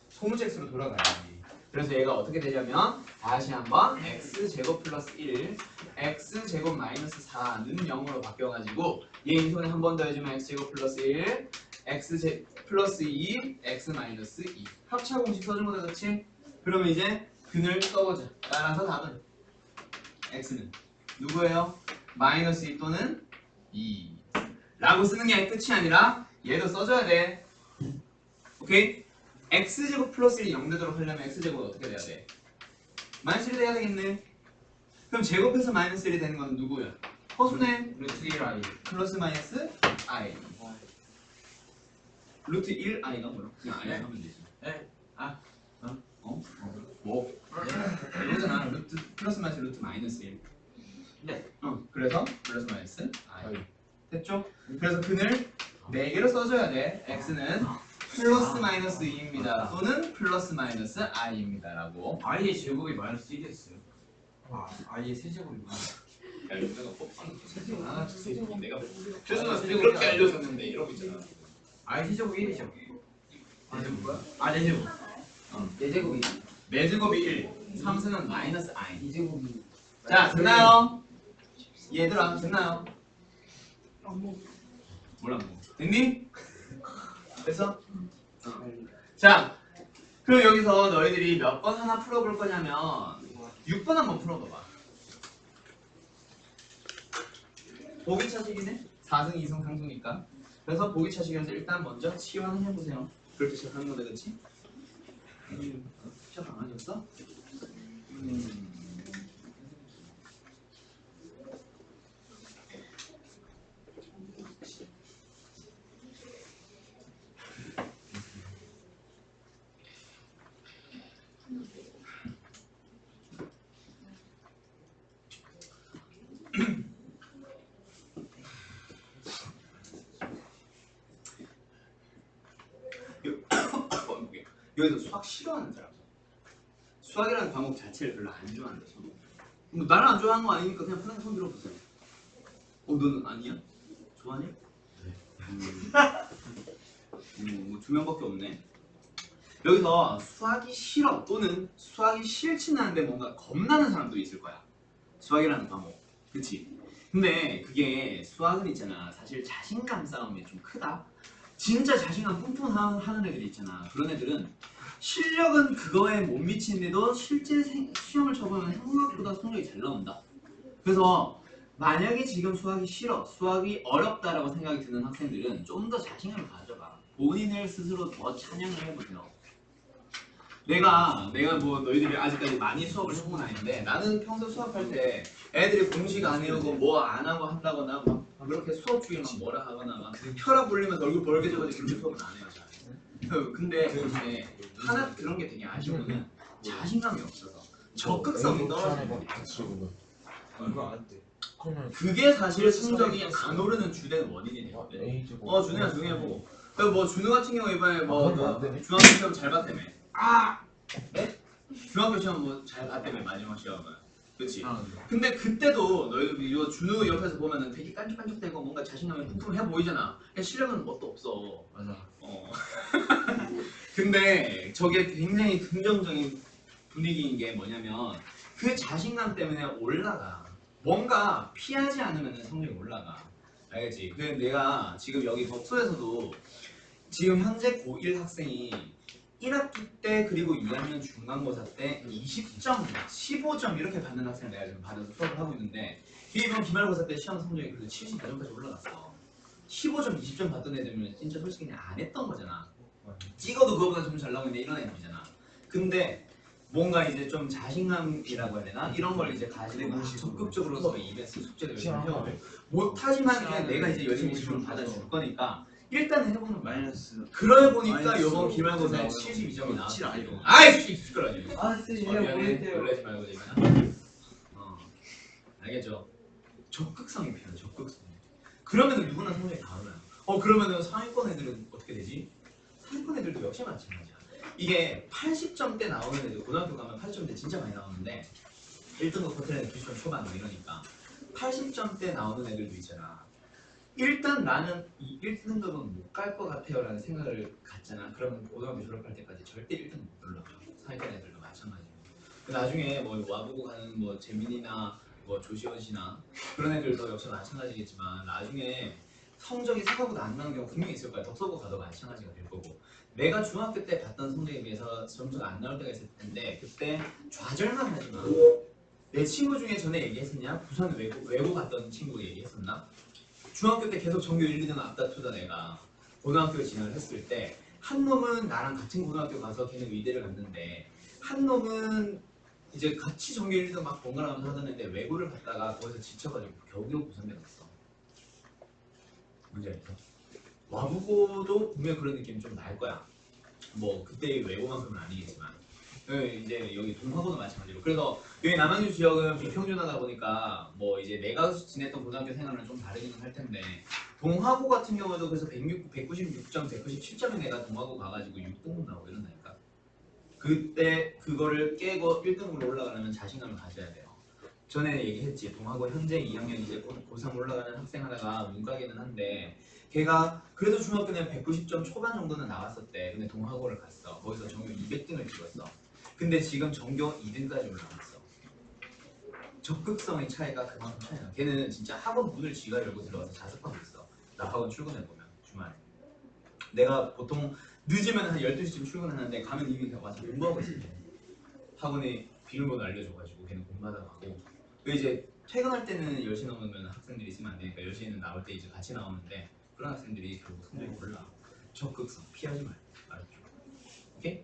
소문자 x로 돌아가야지. 그래서 얘가 어떻게 되냐면 다시 한번 x제곱 플러스 1 x제곱 마이너스 4는 0으로 바뀌어가지고 얘 인수분해 한 번 더 해주면 x제곱 플러스 1 x 플러스 2 x 마이너스 2 합차 공식 써준 거다 그치? 그러면 이제 근을 써보자. 따라서 답은 x는 누구예요? 마이너스 2 또는 2 라고 쓰는 게 끝이 아니라 얘도 써줘야 돼. 오케이? x제곱 플러스 1이 0 되도록 하려면 x제곱은 어떻게 돼야 돼? 마이너스 1 돼야 되겠네. 그럼 제곱해서 마이너스 1이 되는 건 누구야? 허수네. 루트 1i. 플러스 마이너스 i. 루트 1i가 뭐야? 그냥 i 하면 되지. 네. 뭐? 이거잖아. 루트 플러스 마이너스 루트 마이너스 1. 네. 그래서 플러스 마이너스 i. 됐죠? 그래서 근을 4개로 써줘야 돼. x는 플러스 마이너스 2입니다. 또는 플러스 마이너스 i입니다. 라고. i의 제곱이 마이너스 1이었어요. i의 세제곱이 야, 내가 뽑힌 아, 내가 교수한테 그렇게 알려줬는데 이러고 있잖아. i 세제곱 1이죠. 제곱이야? 내 제곱. 내 제곱이 4제곱이 1, 3승은 마이너스 i. 2제곱이 자, 됐나요? 얘들아, 됐나요? 안 먹어. 몰라 뭐. 됐니? 됐어? 자, 그럼 여기서 너희들이 몇 번 하나 풀어볼 거냐면 6번 한번 풀어봐봐. 보기 차식이네? 4승, 2승, 상승이니까. 그래서 보기 차식이라서 일단 먼저 시연을 해보세요. 그렇게 시작하는 거네, 그치? 시작 안 하셨어? 여기서 수학 싫어하는 사람, 수학이라는 과목 자체를 별로 안 좋아한다. 저도. 뭐 나는 안 좋아하는 거 아니니까 그냥 편하게 손 들어보세요. 너는 아니야? 좋아하냐? 네. 뭐 2명밖에 없네. 여기서 수학이 싫어 또는 수학이 싫지는 않은데 뭔가 겁나는 사람도 있을 거야. 수학이라는 과목, 그치? 근데 그게 수학은 있잖아. 사실 자신감 싸움이 좀 크다. 진짜 자신감 뿜뿜 하는 애들이 있잖아. 그런 애들은 실력은 그거에 못 미치는데도 실제 시험을 쳐보면 생각보다 성적이 잘 나온다. 그래서 만약에 지금 수학이 싫어, 수학이 어렵다라고 생각이 드는 학생들은 좀 더 자신감을 가져봐. 본인을 스스로 더 찬양을 해보세요. 내가 뭐 너희들이 아직까지 많이 수업을 해본 건 아닌데 나는 평소 수업할 때 애들이 공식 안 외우고 뭐 안 하고 한다거나 막 그렇게 수업 중에 막 뭐라 하거나 막 혈압 올리면서 얼굴 벌개져가지고 그렇게 수업은 안 해요. 잘. 근데 요즘에 하나 그런 게 되게 아쉬운 거는 자신감이 없어서 적극성이 떨어지는 거야. 이거 안 돼. 그게 사실 성적이 안 오르는 주된 원인이 되거든. 준우야 조용히 해보고. 뭐 준우 같은 경우 이번에 뭐 중학교 시험 잘 봤다며. 네? 중학교 시험 뭐 잘 봤다며 마지막 시험은. 그렇지. 근데 그때도 너희들 이거 준우 옆에서 보면은 되게 깐죽깐죽대고 뭔가 자신감이 뿜뿜해 보이잖아. 실력은 뭣도 없어. 맞아. 근데 저게 굉장히 긍정적인 분위기인 게 뭐냐면 그 자신감 때문에 올라가. 뭔가 피하지 않으면 성적이 올라가. 알겠지? 근데 내가 지금 여기 덕소에서도 지금 현재 고1 학생이 1학기 때 그리고 2학년 중간고사 때 20점, 15점 이렇게 받는 학생을 내가 지금 받아서 수업을 하고 있는데 이번 기말고사 때 시험 성적이 그래도 74점까지 올라갔어. 15점, 20점 받던 애들은 진짜 솔직히 그냥 안 했던 거잖아. 찍어도 그거보다 좀 잘 나오는데 이런 애들이잖아. 근데 뭔가 이제 좀 자신감이라고 해야 되나? 이런 걸 이제 가지고 막 적극적으로 서 EBS 숙제를 열심히 해오고 못하지만 그냥 내가 이제 열심히 시험을 받아줄 거니까 일단 해보는 거야. 마이너스. 그러다 보니까 이번 기말고사에 72점이 나왔어. 아니고. 아이 시끄러워. 미안해. 놀라지 말고 얘기하나? 알겠죠? 적극성이 필요해. 적극성. 그러면 누구나 성적이 다 올라요. 그러면은 상위권 애들은 어떻게 되지? 상위권 애들도 역시 마찬가지야. 이게 80점대 나오는 애들, 고등학교 가면 80점대 진짜 많이 나오는데 1등급 커트라인 90점 초반 뭐 이러니까 80점대 나오는 애들도 있잖아. 일단 나는 이 1등급은 못 갈 것 같아요 라는 생각을 갖잖아. 그러면 고등학교 졸업할 때까지 절대 1등급 못 올라가. 상위권 애들도 마찬가지고. 나중에 뭐 와보고 가는 뭐 재민이나 뭐 조시원 씨나 그런 애들도 역시 마찬가지겠지만 나중에 성적이 생각보다 안 나는 경우 분명히 있을 거야. 덕서고 가도 마찬가지가 될 거고. 내가 중학교 때 봤던 성적에 비해서 점수가 안 나올 때가 있을 텐데 그때 좌절만 하지 마. 내 친구 중에 전에 얘기했었냐? 부산 외고 갔던 친구 얘기했었나? 중학교 때 계속 전교 1, 2등 앞다투던 애가 고등학교에 진학을 했을 때 한 놈은 나랑 같은 고등학교 가서 걔는 의대를 갔는데 한 놈은 이제 같이 전교 1등 막 번갈아가면서 하던 애인데 외고를 갔다가 거기서 지쳐가지고 겨우겨우 부산대 갔어. 뭔지 알죠? 와보고도 분명 그런 느낌이 좀 날 거야. 뭐 그때 외고만큼은 아니겠지만 이제 여기 동하고도 마찬가지로. 그래서 여기 남양주 지역은 비평준하다 보니까 뭐 이제 내가 지냈던 고등학교 생활은 좀 다르기는 할 텐데 동하고 같은 경우도 그래서 196점, 197점인 애가 동하고 가가지고 6등급 나오고 이런다니까. 그때 그거를 깨고 1등으로 올라가려면 자신감을 가져야 돼요. 전에 얘기했지. 동하고 현재 2학년 이제 고3 올라가는 학생 하나가 문과기는 한데 걔가 그래도 중학교 때는 190점 초반 정도는 나왔었대. 근데 동하고를 갔어. 거기서 전교 200등을 찍었어. 근데 지금 전교 2등까지 올라갔어. 적극성의 차이가 그만큼 차이나. 걔는 진짜 학원 문을 지가 열고 들어가서 자습하고 있어. 나 학원 출근해보면 주말에 내가 보통 늦으면 한 12시쯤 출근하는데 가면 이미 와서 공부하고 있을 때 학원에 비밀번호 알려줘가지고 걔는 공부하다 가고 그 이제 퇴근할 때는 10시 넘으면 학생들이 있으면 안 되니까 10시에는 나올 때 이제 같이 나오는데 그런 학생들이 결국 성적이 올라. 적극성 피하지 말고 알았죠? 오케이?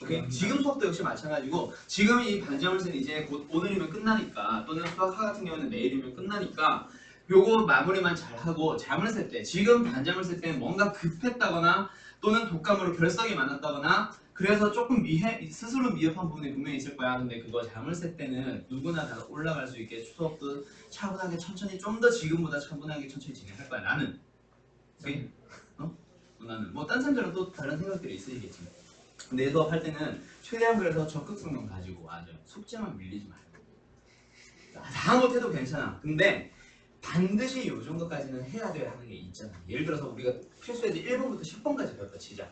오케이? 지금 수업도 역시 마찬가지고 지금 이 반지하물쇠는 이제 곧 오늘이면 끝나니까 또는 수학하 같은 경우는 내일이면 끝나니까 요거 마무리만 잘하고 잠을 쓸 때 지금 반잠을 쓸 때는 뭔가 급했다거나 또는 독감으로 결석이 많았다거나 그래서 조금 스스로 미흡한 부분이 분명히 있을 거야. 근데 그거 잠을 쓸 때는 누구나 다 올라갈 수 있게 수업도 차분하게 천천히 좀 더 지금보다 차분하게 천천히 진행할 거야. 나는. 오케이? 나는 뭐 딴 사람들은 또 다른 생각들이 있으시겠지. 내 수업 할 때는 최대한 그래서 적극성만 가지고 맞아. 숙제만 밀리지 말고. 다 못해도 괜찮아. 근데 반드시 요 정도까지는 해야 돼야 하는 게 있잖아. 예를 들어서 우리가 필수에서 1번부터 10번까지 배웠다 치자.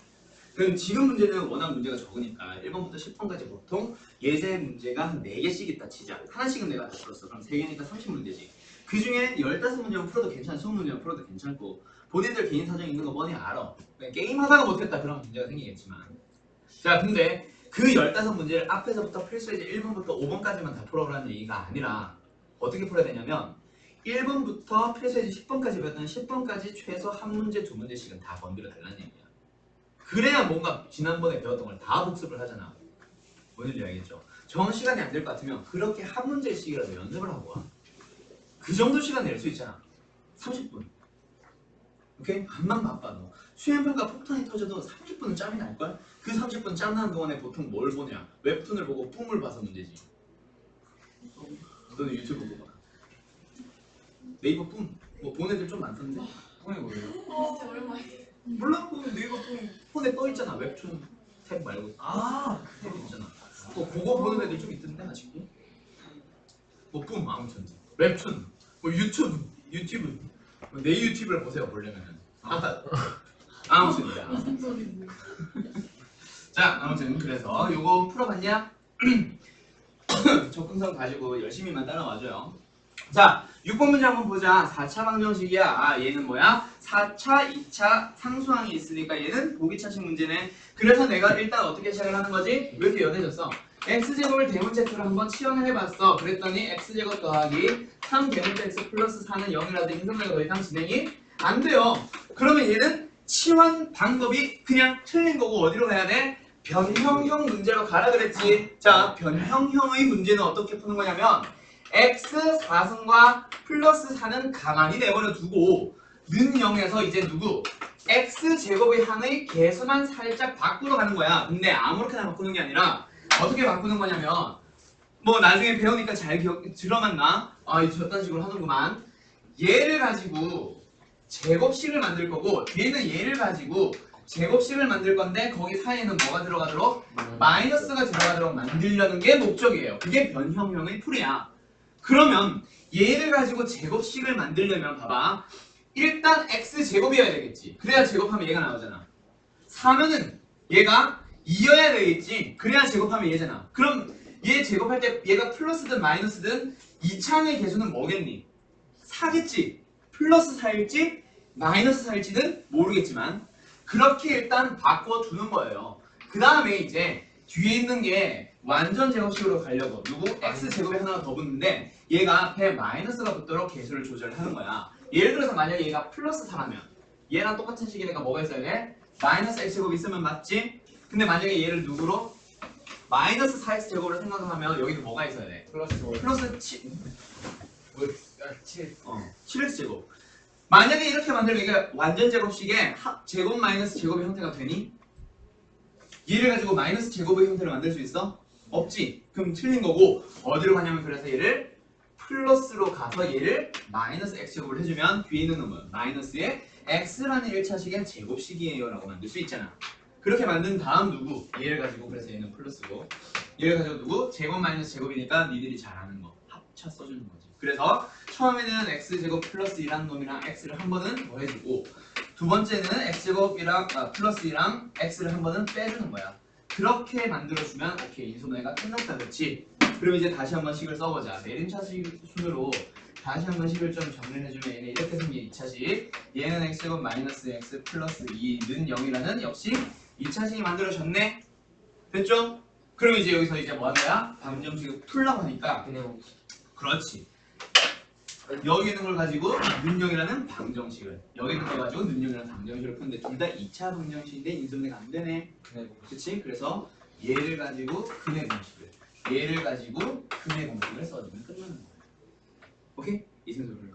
그럼 지금 문제는 워낙 문제가 적으니까 1번부터 10번까지 보통 예제 문제가 한 4개씩 있다 치자. 하나씩은 내가 다 풀었어. 그럼 3개니까 30문제지. 그 중에 15문제만 풀어도 괜찮아. 20문제만 풀어도 괜찮고 본인들 개인 사정이 있는 거 뻔히 알아. 게임하다가 못했다 그러면 문제가 생기겠지만 자 근데 그 15문제를 앞에서부터 필수예제 1번부터 5번까지만 다 풀어보라는 얘기가 아니라 어떻게 풀어야 되냐면 1번부터 필수예제 10번까지 배웠던 10번까지 최소 한 문제, 두 문제씩은 다 건드려 달라는 얘기야. 그래야 뭔가 지난번에 배웠던 걸 다 복습을 하잖아. 뭔지 알겠죠? 정 시간이 안 될 것 같으면 그렇게 한 문제씩이라도 연습을 하고 와. 그 정도 시간 낼 수 있잖아. 30분. 오케이? 밤만 바빠도 수행평가 폭탄이 터져도 30분은 짬이 날걸? 그 30분 짬 나는 동안에 보통 뭘 보냐? 웹툰을 보고 뿜을 봐서 문제지. 너는 유튜브 보고 봐. 네이버 뿜? 뭐 본 애들 좀 많던데? 폰이 뭐예요? 진짜 오랜만에. 몰라? 그 네이버 뿜 폰에 떠있잖아. 웹툰 탭 말고 탭 있잖아. 뭐 그거 보는 애들 좀 있던데 아직도? 뭐 뿜 아무튼 웹툰 뭐 유튜브 뭐 내 유튜브를 보세요 보려면은 아무튼이야. 무슨 소리지? 자 아무튼 그래서 요거 풀어봤냐? 접근성 가지고 열심히만 따라와줘요. 자 6번 문제 한번 보자. 4차 방정식이야. 아 얘는 뭐야? 4차, 2차 상수항이 있으니까 얘는 보기차식 문제네. 그래서 내가 일단 어떻게 시작을 하는 거지? 왜 이렇게 연해졌어? x제곱을 대문자표로 한번 치환을 해봤어. 그랬더니 x제곱 더하기 3대문자 x 플러스 4는 0이라도 인수분해가 더 이상 진행이 안 돼요. 그러면 얘는 치환 방법이 그냥 틀린 거고 어디로 가야 돼? 변형형 문제로 가라 그랬지. 자 변형형의 문제는 어떻게 푸는 거냐면 x 4승과 플러스 4는 가만히 내버려 두고 는 0에서 이제 누구? x제곱의 항의 개수만 살짝 바꾸러 가는 거야. 근데 아무렇게나 바꾸는 게 아니라 어떻게 바꾸는 거냐면 뭐 나중에 배우니까 잘 들어맞나? 아 저딴 식으로 하는구만. 얘를 가지고 제곱식을 만들 거고 얘는 얘를 가지고 제곱식을 만들 건데 거기 사이에는 뭐가 들어가도록? 마이너스가 들어가도록 만들려는 게 목적이에요. 그게 변형형의 풀이야. 그러면 얘를 가지고 제곱식을 만들려면 봐봐. 일단 x제곱이어야 되겠지. 그래야 제곱하면 얘가 나오잖아. 4면은 얘가 2여야 되겠지. 그래야 제곱하면 얘잖아. 그럼 얘 제곱할 때 얘가 플러스든 마이너스든 2차항의 개수는 뭐겠니? 4겠지. 플러스 4일지 마이너스 4일지는 모르겠지만 그렇게 일단 바꿔두는 거예요. 그 다음에 이제 뒤에 있는 게 완전 제곱식으로 가려고 누구? x제곱에 하나가 더 붙는데 얘가 앞에 마이너스가 붙도록 개수를 조절하는 거야. 예를 들어서 만약에 얘가 플러스 4라면 얘랑 똑같은 식이니까 뭐가 있어야 돼? 마이너스 x제곱이 있으면 맞지? 근데 만약에 얘를 누구로? 마이너스 4x제곱을 생각하면 여기도 뭐가 있어야 돼? 플러스 7 7x제곱. 만약에 이렇게 만들면 이게 완전 제곱식의 제곱 마이너스 제곱의 형태가 되니? 얘를 가지고 마이너스 제곱의 형태를 만들 수 있어? 없지. 그럼 틀린 거고 어디로 가냐면 그래서 얘를 플러스로 가서 얘를 마이너스 x제곱을 해주면 뒤에 있는 놈은 마이너스의 x라는 1차식의 제곱식이에요 라고 만들 수 있잖아. 그렇게 만든 다음 누구? 얘를 가지고 그래서 얘는 플러스고 얘를 가지고 누구? 제곱 마이너스 제곱이니까 니들이 잘 아는 거 합차 써주는 거지. 그래서 처음에는 x제곱 플러스 2라는 놈이랑 x를 한 번은 더 해주고 두 번째는 x제곱이랑 플러스 2랑 x를 한 번은 빼주는 거야. 그렇게 만들어주면 오케이 인수분해가 끝났다 그렇지? 그럼 이제 다시 한번 식을 써보자. 내림차식 순으로 다시 한번 식을 좀 정리를 해주면 얘는 이렇게 생긴 2차식. 얘는 x제곱 마이너스 x 플러스 2는 0이라는 역시 2차식이 만들어졌네. 됐죠? 그럼 이제 여기서 이제 뭐 한거야? 방정식을 풀라고 하니까 그냥 그렇지. 여기 있는 걸 가지고 능력이라는 방정식을 여기 있는 걸 가지고 능력이라는 방정식을 푸는데 둘 다 2차 방정식인데 인수분해가 안 되네. 그렇지? 그래서 얘를 가지고 근의 공식을 얘를 가지고 근의 공식을 써주면 끝나는 거야. 오케이? 이 순서로 가요.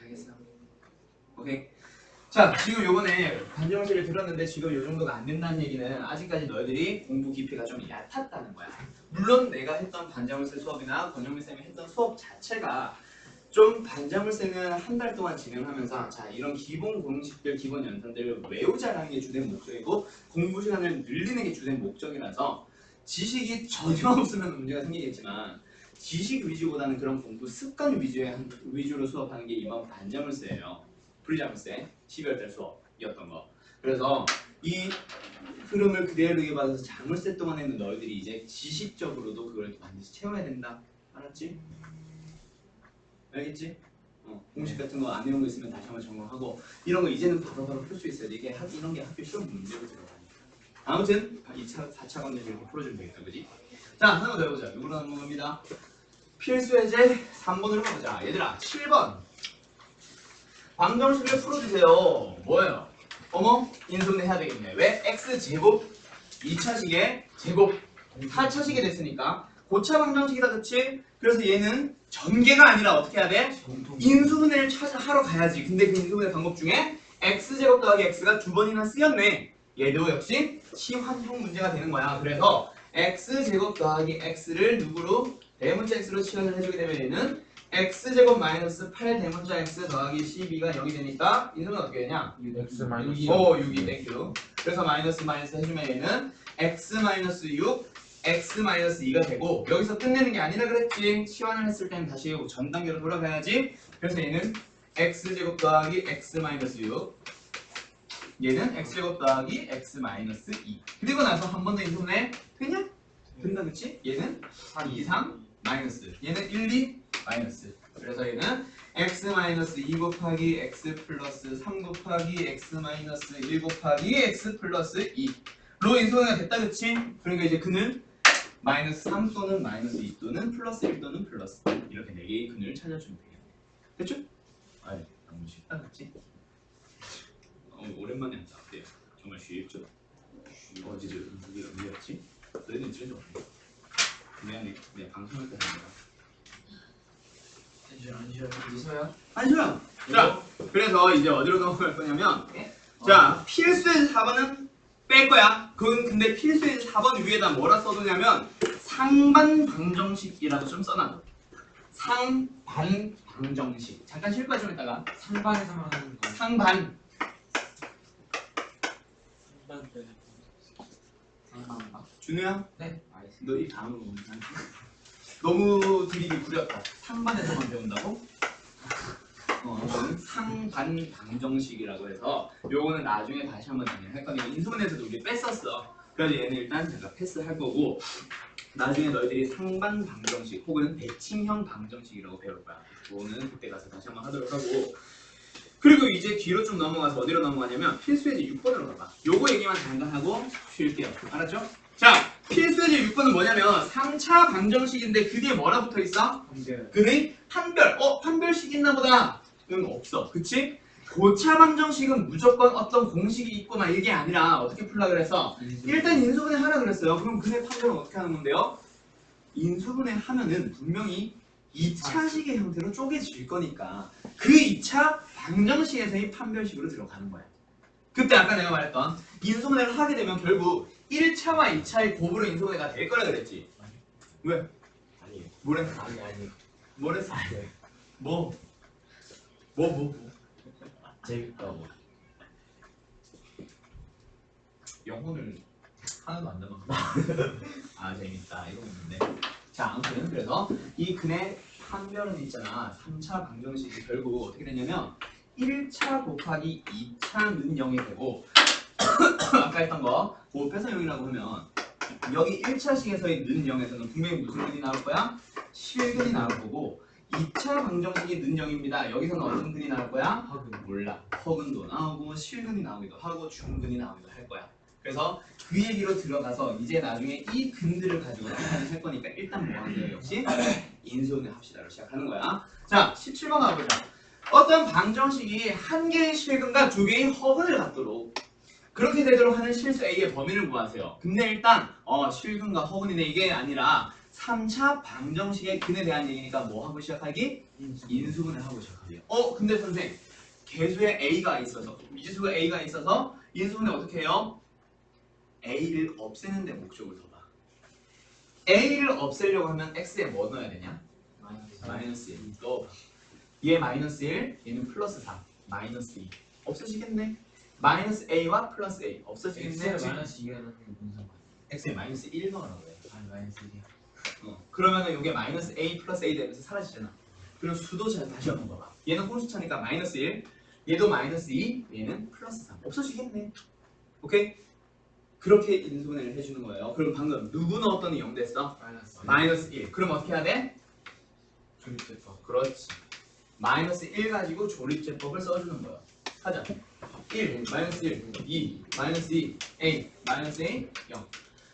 알겠어? 오케이. 자, 지금 요번에 반정식을 들었는데 지금 요 정도가 안 된다는 얘기는 아직까지 너희들이 공부 깊이가 좀 얕았다는 거야. 물론 내가 했던 반자물쇠 수업이나 권영민 쌤이 했던 수업 자체가 좀 반자물쇠는 한 달 동안 진행하면서 자 이런 기본 공식들, 기본 연산들을 외우자라는 게 주된 목적이고 공부 시간을 늘리는 게 주된 목적이라서 지식이 전혀 없으면 문제가 생기겠지만 지식 위주보다는 그런 공부 습관 위주로 수업하는 게 이번 반자물쇠예요. 분리자물쇠 12월달 수업이었던 거. 그래서 이 흐름을 그대로 이어받아서 자물쇠 동안에는 너희들이 이제 지식적으로도 그걸 반드시 채워야 된다. 알았지? 알겠지? 공식 같은 거 안 외운 거 있으면 다시 한번 점검하고 이런 거 이제는 바로바로 풀 수 있어야 돼. 이게 이런 게 학교 시험 문제로 들어가니까. 아무튼 2차, 4차 관계를 이렇게 풀어주면 되겠다. 그지? 자, 하나 더 해보자. 누구로 하는 겁니다. 필수 예제 3번으로 가보자. 얘들아 7번 방정식을 풀어주세요. 뭐예요? 어머? 인수분해 해야 되겠네. 왜? x제곱 2차식의 제곱 4차식이 됐으니까 고차 방정식이다. 그치? 그래서 얘는 전개가 아니라 어떻게 해야 돼? 인수분해를 하러 가야지. 근데 그 인수분해 방법 중에 x제곱 더하기 x가 2번이나 쓰였네. 얘도 역시 시환형 문제가 되는 거야. 그래서 x제곱 더하기 x를 누구로? 대문자 x로 치환을 해주게 되면 얘는 x제곱 마이너스 8 대문자 x 더하기 12가 0이 되니까 인수는 어떻게 되냐? x 마이너스 6이 땡큐. 그래서 마이너스 해주면 얘는 x 마이너스 6 x 마이너스 2가 되고 여기서 끝내는 게 아니라 그랬지. 치환을 했을 때는 다시 전 단계로 돌아가야지. 그래서 얘는 x제곱 더하기 x 마이너스 6 얘는 x제곱 더하기 x 마이너스 2 그리고 나서 한 번 더 인수분해 그냥 된다. 그치? 얘는 2, 3 마이너스 얘는 1, 2 마이너스. 그래서 얘는 x 마이너스 2 곱하기 x 플러스 3 곱하기 x 마이너스 1 곱하기 x 플러스 2로 인수분해가 됐다. 그치? 그러니까 이제 그는 마이너스 3 또는 마이너스 2 또는 플러스 1 또는 플러스 1 이렇게 4개의 근을 찾아주면 되겠네. 됐죠? 아이 너무 쉽다. 그치? 오랜만에 한다. 어때요? 정말 쉽죠? 어제 우리가 언제였지? 너희는 지금 좀 미안해. 내가 방송할 때 합니다. 안쉬어요. 자, 그래서 이제 어디로 넘어갈 거냐면 자, 필수의 4번은 뺄 거야. 그건 근데 필수의 4번 위에다 뭐라 써두냐면 상반 방정식이라고 좀 써놔. 상반 방정식. 잠깐 쉴 거야 좀 이따가. 상반에서만 하는 거. 상반. 준우야? 네. 너 이 단어 너무 드립이 구렸다. 상반에서만 배운다고? 이거는 상반 방정식이라고 해서 요거는 나중에 다시 한번 진행할 거니까 인수분해에서도 우리 뺐었어. 그래서 얘는 일단 제가 패스할 거고 나중에 너희들이 상반 방정식 혹은 대칭형 방정식이라고 배울 거야. 그거는 그때 가서 다시 한번 하도록 하고 그리고 이제 뒤로 좀 넘어가서 어디로 넘어가냐면 필수예제 6번으로 가봐. 요거 얘기만 잠깐 하고 쉴게요. 알았죠? 자, 필수예제 6번은 뭐냐면 3차 방정식인데 그 뒤에 뭐라 붙어있어? 근의 판별. 판별식 있나 보다. 응, 없어. 그치? 고차 방정식은 무조건 어떤 공식이 있거나 이게 아니라 어떻게 풀라 그래서 일단 인수분해 하라 그랬어요. 그럼 근의 판별은 어떻게 하는 건데요? 인수분해 하면은 분명히 2차식의 형태로 쪼개질 거니까 그 2차 방정식에서의 판별식으로 들어가는 거야. 그때 아까 내가 말했던 인수분해를 하게 되면 결국 1차와 2차의 곱으로 인수분해가 될 거라 그랬지. 왜? 아니에요. 뭐래? 아니. 뭐랬어? 아니에요. 뭐? 재밌다고. 영혼을 하나도 안 담아. 아 재밌다 이거 있는데. 자 아무튼 그래서 이 근의 판별은 있잖아. 3차 방정식이 결국 어떻게 되냐면 1차 곱하기 2차는 0이 되고 아까 했던 거 곱해서 0이라고 하면 여기 1차식에서의 는 0에서는 분명히 무슨 근이 나올 거야? 실근이 나올 거고 2차 방정식이 는 0입니다. 여기서는 어떤 근이 나올 거야? 몰라. 허근도 나오고 실근이 나오기도 하고 중근이 나오기도 할 거야. 그래서 그 얘기로 들어가서 이제 나중에 이 근들을 가지고 나타내는 할 거니까 일단 뭐 하세요? 역시 인수분해 합시다로 시작하는 거야. 자, 17번 가보자. 어떤 방정식이 한 개의 실근과 두 개의 허근을 갖도록 그렇게 되도록 하는 실수 A의 범위를 구하세요. 근데 일단 실근과 허근이네 이게 아니라 3차 방정식의 근에 대한 얘기니까 뭐 하고 시작하기? 인수분해 하고 시작하기. 근데 선생님 개수에 A가 있어서 미지수가 A가 있어서 인수분해 어떻게 해요? A를 없애는 데 목적을 둬봐. A를 없애려고 하면 X에 뭐 넣어야 되냐? 마이너스 1. 또 얘 마이너스 1, 얘는 플러스 3, 마이너스 2. 없어지겠네? 마이너스 A와 플러스 A 없어지겠네? X에 마이너스 2가 있는 게 무슨 상관이야? X에 마이너스 1 넣으라고 해. 아니 마이너스 1이야. 그러면은 이게 마이너스 A 플러스 A 되면서 사라지잖아. 그럼 수도 잘 다시 한번 봐봐. 얘는 홀수차니까 마이너스 1, 얘도 마이너스 2, 얘는 플러스 3. 없어지겠네. 오케이? 그렇게 인수분해를 해주는 거예요. 그럼 방금 누구 넣었더니 0 됐어? 마이너스 1. 그럼 어떻게 해야 돼? 조립제법. 그렇지. 마이너스 1 가지고 조립제법을 써주는 거야. 하자. 1, 마이너스 1, 2, 마이너스 2, A, 마이너스 A, 0.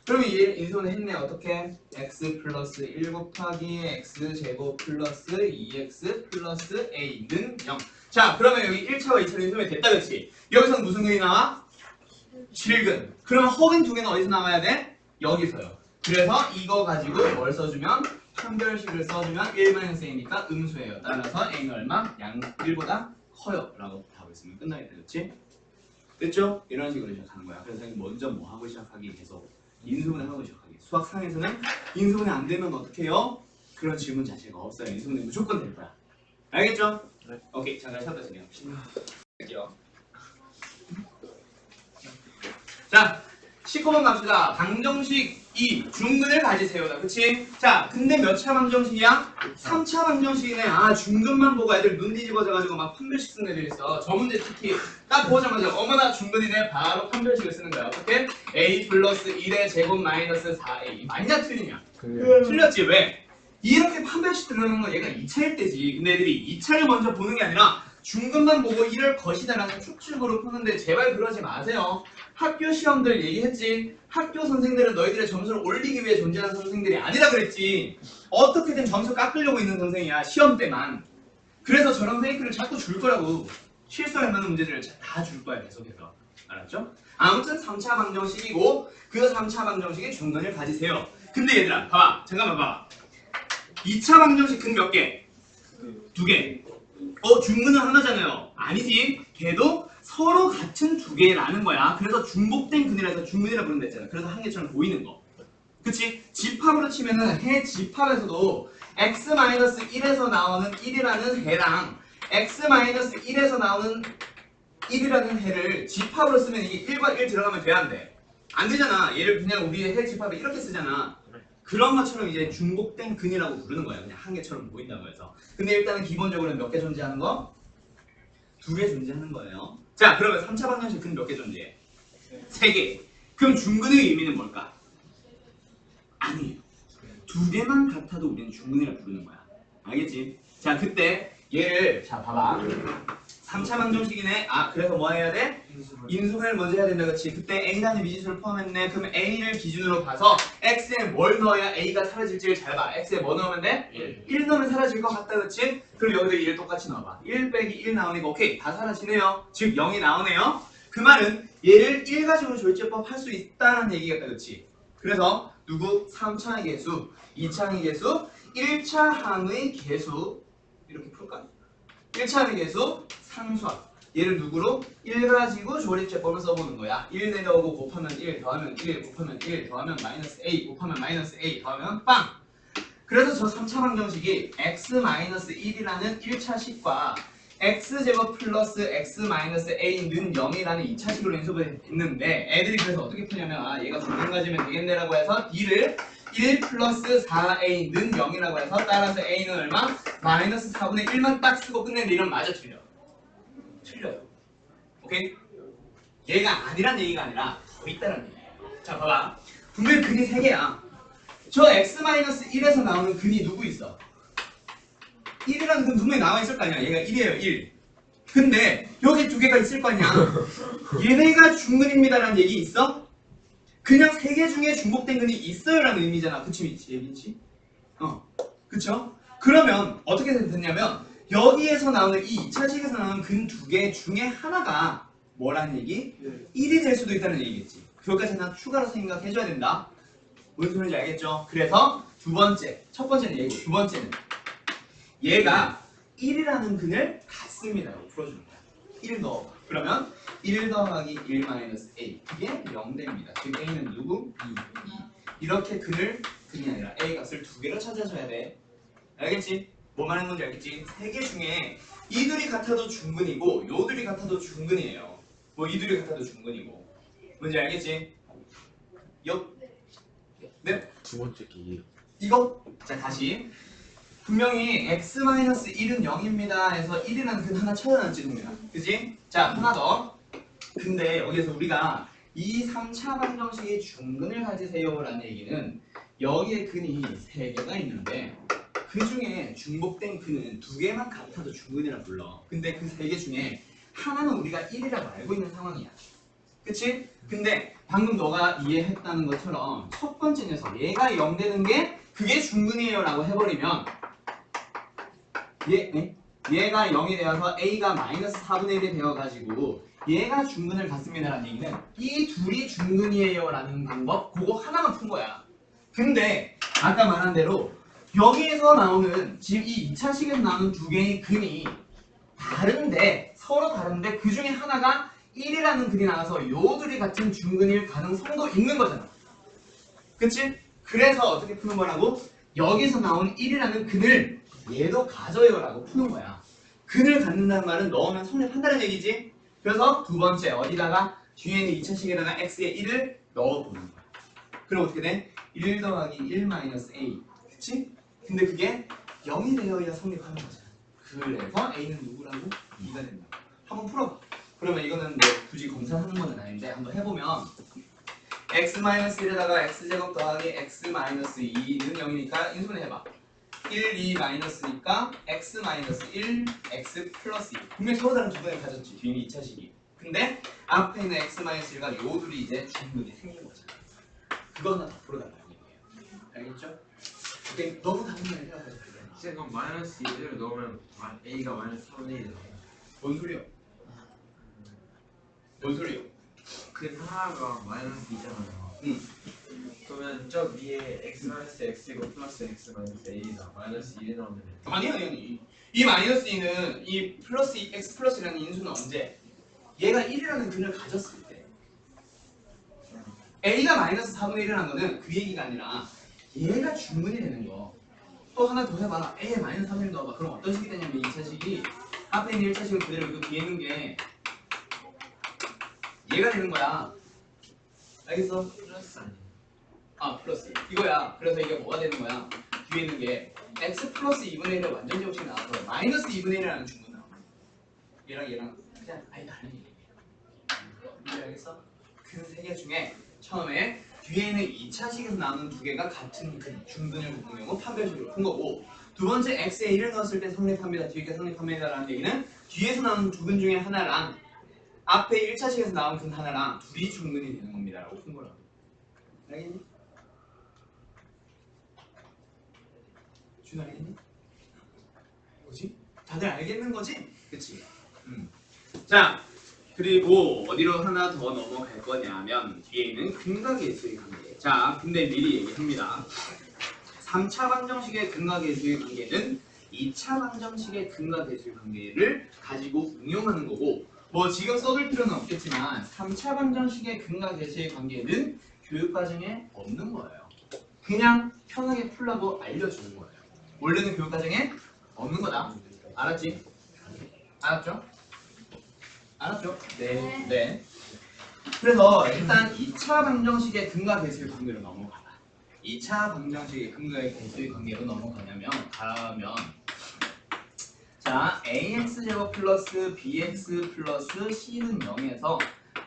그러면 얘를 인수분해 했네. 어떻게? x 플러스 1 곱하기 x 제곱 플러스 2x 플러스 a는 0. 자, 그러면 여기 1차와 2차로 인수분해 됐다, 그렇지? 여기서는 무슨 근이 나와? 실근. 그러면 허근 두 개는 어디서 나와야 돼? 여기서요. 그래서 이거 가지고 뭘 써주면? 판별식을 써주면 1-a니까 음수예요. 따라서 a는 얼마? 양 1보다 커요. 라고 답을 쓰면 끝나겠다, 그렇지? 됐죠? 이런 식으로 시작하는 거야. 그래서 먼저 뭐 하고 시작하기 계속 인수분해 하고 시작하기. 수학 상에서는 인수분해 안 되면 어떻게 해요? 그런 질문 자체가 없어요. 인수분해 무조건 될 거야. 알겠죠? 네. 오케이. 잠깐 쉬었다 진행합시다. 할게요. 자, 19번 갑시다. 방정식 2. 중근을 가지세요다. 그치? 자, 근데 몇 차 방정식이야? 3차 방정식이네. 아, 중근만 보고 애들 눈 뒤집어져가지고 막 판별식 쓰는 애들 있어. 저 문제 특히 딱 보자마자 어머나 중근이네. 바로 판별식을 쓰는 거야. 어떻게? A 플러스 1의 제곱 마이너스 4A. 맞냐 틀리냐? 틀렸지. 왜? 이렇게 판별식 들어가는 건 얘가 2차일 때지. 근데 애들이 2차를 먼저 보는 게 아니라 중근만 보고 1을 것이다라는 축축으로 푸는데 제발 그러지 마세요. 학교 시험들 얘기했지. 학교 선생들은 너희들의 점수를 올리기 위해 존재하는 선생들이 아니라 그랬지. 어떻게든 점수 깎으려고 있는 선생이야. 시험 때만. 그래서 저런 페이크를 자꾸 줄 거라고. 실수할 만한 문제들을 다 줄 거야. 계속해서. 알았죠? 아무튼 3차 방정식이고 그 3차 방정식의 중근을 가지세요. 근데 얘들아 봐봐. 잠깐만 봐봐. 2차 방정식 근 몇 개? 2개. 중근은 하나잖아요. 아니지. 걔도 서로 같은 2개라는 거야. 그래서 중복된 근이라서 중근이라 부른다 했잖아. 그래서 한 개처럼 보이는 거. 그치? 집합으로 치면은 해 집합에서도 x-1에서 나오는 1이라는 해랑 x-1에서 나오는 1이라는 해를 집합으로 쓰면 이게 1과 1 들어가면 돼, 안 돼? 안 되잖아. 얘를 그냥 우리 해 집합을 이렇게 쓰잖아. 그런 것처럼 이제 중복된 근이라고 부르는 거야. 그냥 한 개처럼 보인다고 해서. 근데 일단은 기본적으로 몇 개 존재하는 거? 2개 존재하는 거예요. 자, 그러면 3차 방정식 근 몇 개 존재해? 3개. 그럼 중근의 의미는 뭘까? 아니에요. 2개만 같아도 우리는 중근이라 부르는 거야. 알겠지? 자, 그때 얘를 자 봐봐. 3차 방정식이네. 그래서 뭐 해야 돼? 인수분해를 먼저 해야 된다, 그렇지? 그때 A단의 미지수를 포함했네. 그러면 A를 기준으로 봐서 X에 뭘 넣어야 A가 사라질지를 잘 봐. X에 뭐 넣으면 돼? 1 넣으면 사라질 것 같다, 그렇지? 그럼 여기도 1을 똑같이 넣어봐. 1 빼기 1 나오니까 오케이, 다 사라지네요. 즉 0이 나오네요. 그 말은 얘를 1 가지고 조립제법 할 수 있다는 얘기겠다, 그렇지? 그래서 누구? 3차의 개수, 2차의 개수, 1차 항의 개수 이렇게 풀까? 1차의 개수, 상수합. 얘를 누구로? 1 가지고 조립제법을 써보는 거야. 1 내려오고 곱하면 1, 더하면 1, 곱하면 1, 더하면 마이너스 A, 곱하면 마이너스 A, 더하면 빵! 그래서 저 3차 방정식이 x-1이라는 1차식과 x제곱 플러스 x-a는 0이라는 2차식으로 인수했는데 애들이 그래서 어떻게 푸냐면 얘가 중근 가지면 되겠네라고 해서 D를 1 플러스 4a는 0이라고 해서 따라서 a는 얼마? 마이너스 4분의 1만 딱 쓰고 끝내는데 이런 맞아 틀려? 틀려요. 오케이? 얘가 아니란 얘기가 아니라 더 있다는 얘기예요. 자 봐봐. 분명히 근이 3개야. 저 x-1에서 나오는 근이 누구 있어? 1이라는 근 분명히 나와 있을 거 아니야. 얘가 1이에요, 1. 근데 여기 2개가 있을 거 아니야. 얘네가 중근입니다라는 얘기 있어? 그냥 3개 중에 중복된 근이 있어요라는 의미잖아. 그치, 민치? 그쵸? 그러면 어떻게 됐냐면 여기에서 나오는 이 2차식에서 나오는 근 2개 중에 하나가 뭐라는 얘기? 1이 될 수도 있다는 얘기겠지. 그것까지 하나 추가로 생각해줘야 된다. 무슨 소리인지 알겠죠? 그래서 첫 번째는 얘고 두 번째는 얘가 1이라는 근을 갖습니다. 풀어주는 거야. 1 넣어봐. 그러면 1 더하기 1 마이너스 a 그게 0됩니다. 즉 a는 누구? 2. 이렇게 근이 아니라 a 값을 2개로 찾아줘야 돼. 알겠지? 뭐 말하는 건지 알겠지? 3개 중에 이 둘이 같아도 중근이고 요 둘이 같아도 중근이에요. 뭐 이 둘이 같아도 중근이고 뭔지 알겠지? 네? 두 번째 기. 이거? 자 다시 분명히 x-1은 0입니다 해서 1이라는 근 하나 찾아놨지 동민아 그치? 자 하나 더 근데 여기서 우리가 이 3차 방정식의 중근을 가지세요 라는 얘기는 여기에 근이 3개가 있는데 그 중에 중복된 근은 2개만 같아도 중근이라 불러 근데 그 3개 중에 하나는 우리가 1이라고 알고 있는 상황이야 그치? 근데 방금 너가 이해했다는 것처럼 첫 번째 녀석 얘가 0 되는 게 그게 중근이에요 라고 해버리면 얘가 0이 되어서 a가 마이너스 4분의 1이 되어가지고 얘가 중근을 갖습니다 라는 얘기는 이 둘이 중근이에요 라는 방법 그거 하나만 푼 거야 근데 아까 말한 대로 여기에서 나오는 지금 이 2차식에서 나오는 2개의 근이 다른데 서로 다른데 그 중에 하나가 1이라는 근이 나와서 요 둘이 같은 중근일 가능성도 있는 거잖아 그치? 그래서 어떻게 푸는 거라고? 여기서 나온 1이라는 근을 얘도 가져요 라고 푸는 거야 근을 갖는다는 말은 넣으면 성립한다는 얘기지 그래서 두 번째 어디다가 뒤에 있는 2차식에다가 x에 1을 넣어보는 거야 그럼 어떻게 돼? 1 더하기 1 마이너스 a 그치? 근데 그게 0이 되어야 성립하는 거잖아 그래서 a는 누구라고? 2가 된다 한번 풀어봐 그러면 이거는 뭐 굳이 검사하는 건 아닌데 한번 해보면 x-1에다가 x제곱 더하기 x-2는 0이니까 인수분해 해봐 1, 2 마이너스니까 x-1, x 플러스 2 분명히 서로 다른 두 분을 가졌지 뒤에 2차식이 근데 앞에 있는 x-1과 요 둘이 이제 중근이 생긴 거잖아 그거 하나 더 풀어달라는 얘기예요 알겠죠? 근데 너무 다른 거 해야 쌤 그럼 마이너스 2를 넣으면 a가 마이너스 3분의 1이 나와요. 뭔 소리야? 뭔 소리야? 근 하나가 마이너스 2잖아요. 응. 그러면 저 위에 x 마이너스 x이고 플러스 x 마이너스 a다 마이너스 1이 나오면 아니 이 마이너스 2는 이 플러스 x 플러스라는 인수는 언제? 얘가 1이라는 근을 가졌을 때 a가 마이너스 4분의 1이라는 거는 그 얘기가 아니라 얘가 중근이 되는 거 또 하나 더 해봐 a에 마이너스 3분의 1 넣어봐 그럼 어떤 식이 되냐면 2차식이 앞에 있는 1차식을 그대로 이거 뒤에 있는 게 얘가 되는 거야 알겠어? 플러스 아니에요. 아 플러스 이거야 그래서 이게 뭐가 되는 거야 뒤에 있는 게 x 플러스 2분의 1의 완전 제곱식이 나와서 마이너스 2분의 1이라는 중근 나와 얘랑 그냥 아예 다른 얘기야 이제 알겠어? 그 세 개 중에 처음에 뒤에 있는 2차식에서 나오는 두 개가 같은 근 중근을 갖는 경우 판별식으로 푼 거고 두 번째 x에 1을 넣었을 때 성립합니다 뒤에 게 성립합니다 라는 얘기는 뒤에서 나오는 두 근 중에 하나랑 앞에 1차식에서 나온 근 하나랑 둘이 중근이 되는 겁니다 라고 푼 거라고 알겠니? 준 알겠니? 뭐지? 다들 알겠는 거지? 그치? 자 그리고 어디로 하나 더 넘어갈 거냐면 뒤에 있는 근과 계수의 관계 자 근데 미리 얘기합니다 3차 방정식의 근과 계수의 관계는 2차 방정식의 근과 계수의 관계를 가지고 응용하는 거고 뭐 지금 써둘 필요는 없겠지만 3차 방정식의 근과 계수의 관계는 교육과정에 없는 거예요 그냥 편하게 풀라고 알려주는 거예요 원래는 교육과정에 없는 거다 알았지? 알았죠? 알았죠? 네. 그래서 일단 2차 방정식의 근과 계수의 관계로 넘어가봐. 2차 방정식의 근과 계수의 관계로 넘어가면 자 ax제곱 플러스 bx 플러스 c는 0에서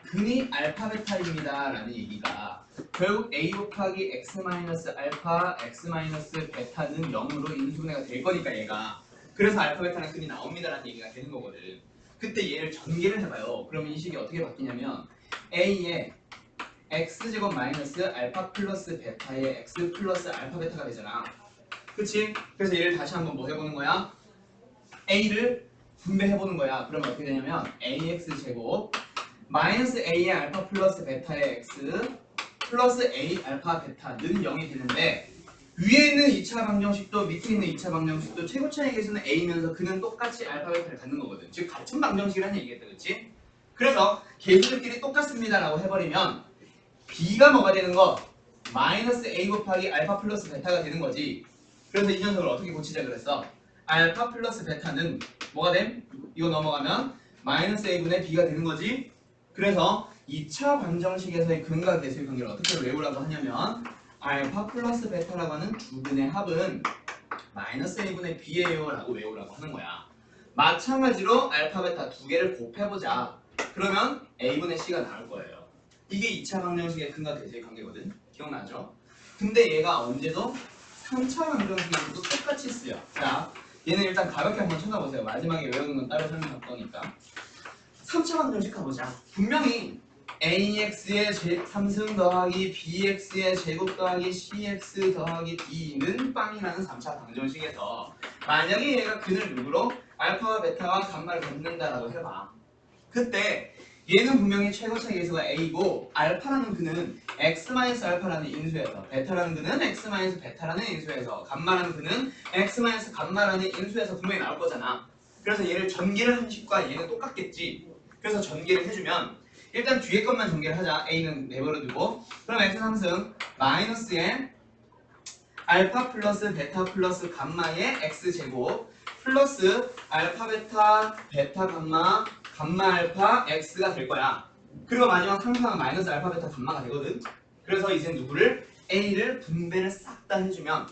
근이 알파 베타입니다 라는 얘기가 결국 a 곱하기 x 마이너스 알파 x 마이너스 베타는 0으로 인수분해가 될 거니까 얘가. 그래서 알파 베타는 끈이 나옵니다라는 얘기가 되는 거거든. 그때 얘를 전개를 해봐요. 그러면 이 식이 어떻게 바뀌냐면 a의 x제곱 마이너스 알파 플러스 베타의 x 플러스 알파 베타가 되잖아. 그치? 그래서 얘를 다시 한번 뭐 해보는 거야? a를 분배해보는 거야. 그러면 어떻게 되냐면 ax제곱 마이너스 a의 알파 플러스 베타의 x 플러스 a 알파 베타는 0이 되는데 위에 있는 2차 방정식도 밑에 있는 2차 방정식도 최고차의 개수는 a면서 그는 똑같이 알파 베타를 갖는 거거든. 즉 같은 방정식이라는 얘기겠다. 그치? 그래서 개수들끼리 똑같습니다 라고 해버리면 b가 뭐가 되는 거? 마이너스 a 곱하기 알파 플러스 베타가 되는 거지. 그래서 이 녀석을 어떻게 고치자 그랬어? 알파 플러스 베타는 뭐가 됨? 이거 넘어가면 마이너스 a분의 b가 되는 거지. 그래서 2차 방정식에서의 근과 개수의 관계를 어떻게 외우라고 하냐면 알파 플러스 베타라고 하는 두 근의 합은 마이너스 a분의 b예요 라고 외우라고 하는 거야. 마찬가지로 알파 베타 두 개를 곱해보자. 그러면 a분의 c가 나올 거예요. 이게 2차 방정식의 근과 개수의 관계거든. 기억나죠? 근데 얘가 언제도 3차 방정식에서도 똑같이 쓰여. 자, 얘는 일단 가볍게 한번 쳐다보세요. 마지막에 외우는 건 따로 설명할 거니까. 3차 방정식 가보자. 분명히 ax의 3승 더하기 bx의 제곱 더하기 cx 더하기 d는 빵이라는 3차 방정식에서 만약에 얘가 근을 누구로? 알파와 베타와 감마를 갖는다라고 해봐. 그때 얘는 분명히 최고차의 개수가 a고 알파라는 근은 x-알파라는 인수에서 베타라는 근은 x-베타라는 인수에서 감마라는 근은 x-감마라는 인수에서 분명히 나올 거잖아. 그래서 얘를 전개를 한 식과 얘는 똑같겠지. 그래서 전개를 해주면 일단 뒤에 것만 전개를 하자. a는 내버려두고 그럼 x3승 마이너스에 알파 플러스 베타 플러스 감마의 x제곱 플러스 알파 베타 베타 감마 감마 알파 x가 될 거야. 그리고 마지막 상수는 마이너스 알파 베타 감마가 되거든. 그래서 이제 누구를 a를 분배를 싹 다 해주면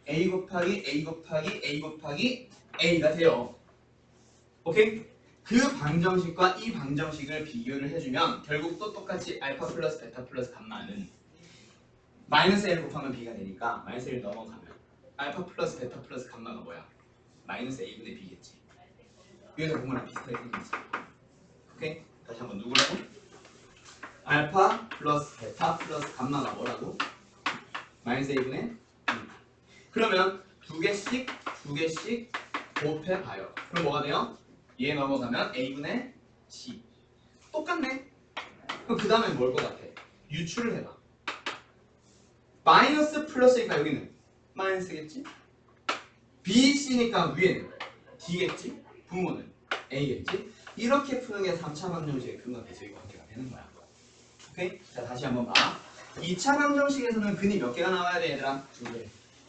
a 곱하기 a 곱하기 a 곱하기 a가 돼요. 오케이? 그 방정식과 이 방정식을 비교를 해주면 결국 또 똑같이 알파 플러스 베타 플러스 감마는 마이너스 1 곱하면 b가 되니까 마이너스 1 넘어가면 알파 플러스 베타 플러스 감마가 뭐야? 마이너스 a분의 b겠지. 위에서 본 거랑 비슷하게 생겼지. 오케이? 다시 한번 누구라고? 알파 플러스 베타 플러스 감마가 뭐라고? 마이너스 a분의 b. 그러면 두 개씩 곱해봐요. 그럼 뭐가 돼요? 얘 넘어가면 a분의 c. 똑같네. 그럼 그 다음에 뭘 것 같아? 유출을 해봐. 마이너스 플러스니까 여기는 마이너스겠지? b, c니까 위에는 d겠지? 분모는 a겠지? 이렇게 푸는 게 3차 방정식의 근과 개수의 관계가 되는 거야. 오케이? 자, 다시 한번 봐. 2차 방정식에서는 근이 몇 개가 나와야 돼, 얘들아?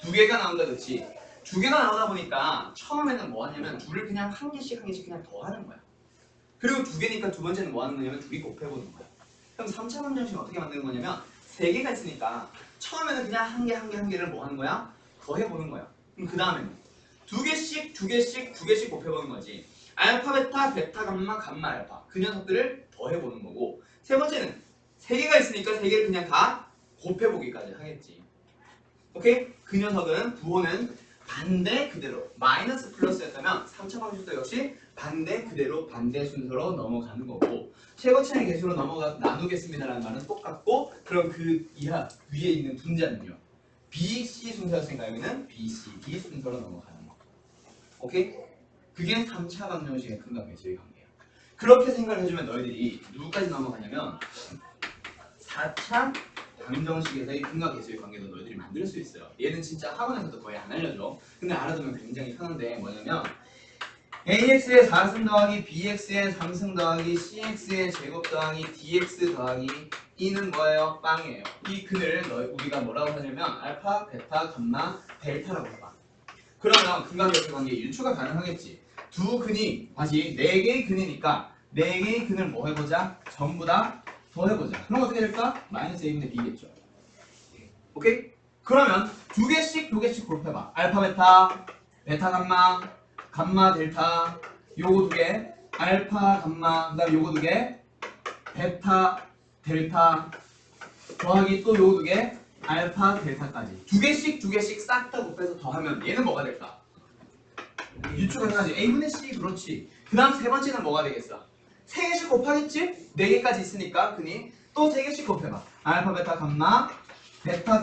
두 개가 나온다, 그렇지? 두 개가 나오다 보니까 처음에는 뭐 하냐면 둘을 그냥 한 개씩 그냥 더하는 거야. 그리고 두 개니까 두 번째는 뭐 하는 거냐면 둘이 곱해보는 거야. 그럼 3차 방정식은 어떻게 만드는 거냐면 세 개가 있으니까 처음에는 그냥 한 개를 뭐 하는 거야? 더해보는 거야. 그럼 그 다음에는 두 개씩 곱해보는 거지. 알파 베타 베타 감마 감마 알파 그 녀석들을 더해보는 거고 세 번째는 세 개가 있으니까 세 개를 그냥 다 곱해보기까지 하겠지. 오케이? 그 녀석은 부호는 반대 그대로 마이너스 플러스였다면 3차 방식도 역시 반대 그대로 반대 순서로 넘어가는 거고 최고차의 개수로 나누겠습니다라는 말은 똑같고 그럼 그 이하 위에 있는 분자는요 B, C 순서였으니까 여기는 B, C, D 순서로 넘어가는 거. 오케이? 그게 3차 방정식의 근과 개수의 관계야. 그렇게 생각을 해주면 너희들이 누구까지 넘어가냐면 4차 방정식에서의 근과 개수의 관계도 너희들이 만들 수 있어요. 얘는 진짜 학원에서도 거의 안 알려줘. 근데 알아두면 굉장히 편한데 뭐냐면 ax의 4승 더하기 bx의 3승 더하기 cx의 제곱 더하기 dx 더하기 e는 뭐예요? 빵이에요. 이 근을 우리가 뭐라고 하냐면 알파, 베타, 감마, 델타라고 해봐. 그러면 근과 개수의 관계 유추가 가능하겠지. 두 근이 다시 4개의 근이니까 4개의 근을 뭐 해보자? 전부 다 더해보자. 그럼 어떻게 될까? 마이너스 a분의 b겠죠. 오케이? 그러면 두 개씩 곱해봐. 알파 베타, 베타 감마, 감마 델타 요거 두 개, 알파 감마, 그 다음 요거 두 개, 베타 델타 더하기 또 요 두 개 알파 델타까지 두 개씩 싹 다 곱해서 더하면 얘는 뭐가 될까? 유추가 가능하지. a분의 c 그렇지. 그 다음 세 번째는 뭐가 되겠어? 세 개씩 곱하겠지? 네 개까지 있으니까 그니 또 세 개씩 곱해봐. 알파 베타 감마 델타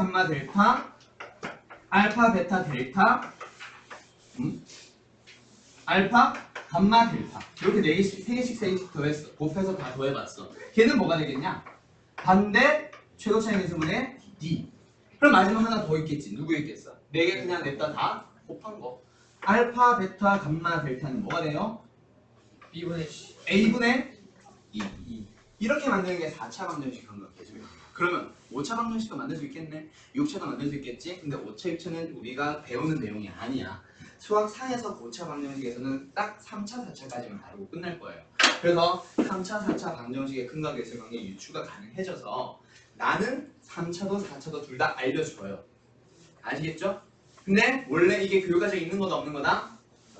알파 베타 델타 알파 감마 델타 이렇게 네 개씩 세 개씩 더했어. 곱해서 다 더해봤어. 걔는 뭐가 되겠냐? 반대 최고 차이 계수분의 d. 그럼 마지막 하나 더 있겠지. 누구 있겠어? 네 개 그냥 냅다 다 곱한 거. 알파 베타 감마 델타는 뭐가 돼요? B분의 C. a분의 2. 이렇게 만드는 게 4차 방정식 관계죠. 그러면 5차 방정식도 만들 수 있겠네. 6차도 만들 수 있겠지. 근데 5차, 6차는 우리가 배우는 내용이 아니야. 수학상에서 5차 방정식에서는 딱 3차, 4차까지만 다루고 끝날 거예요. 그래서 3차, 4차 방정식의 근과 계수 관계 유추가 가능해져서 나는 3차도 4차도 둘 다 알려줘요. 아시겠죠? 근데 원래 이게 교육과정에 있는 거다 없는 거다?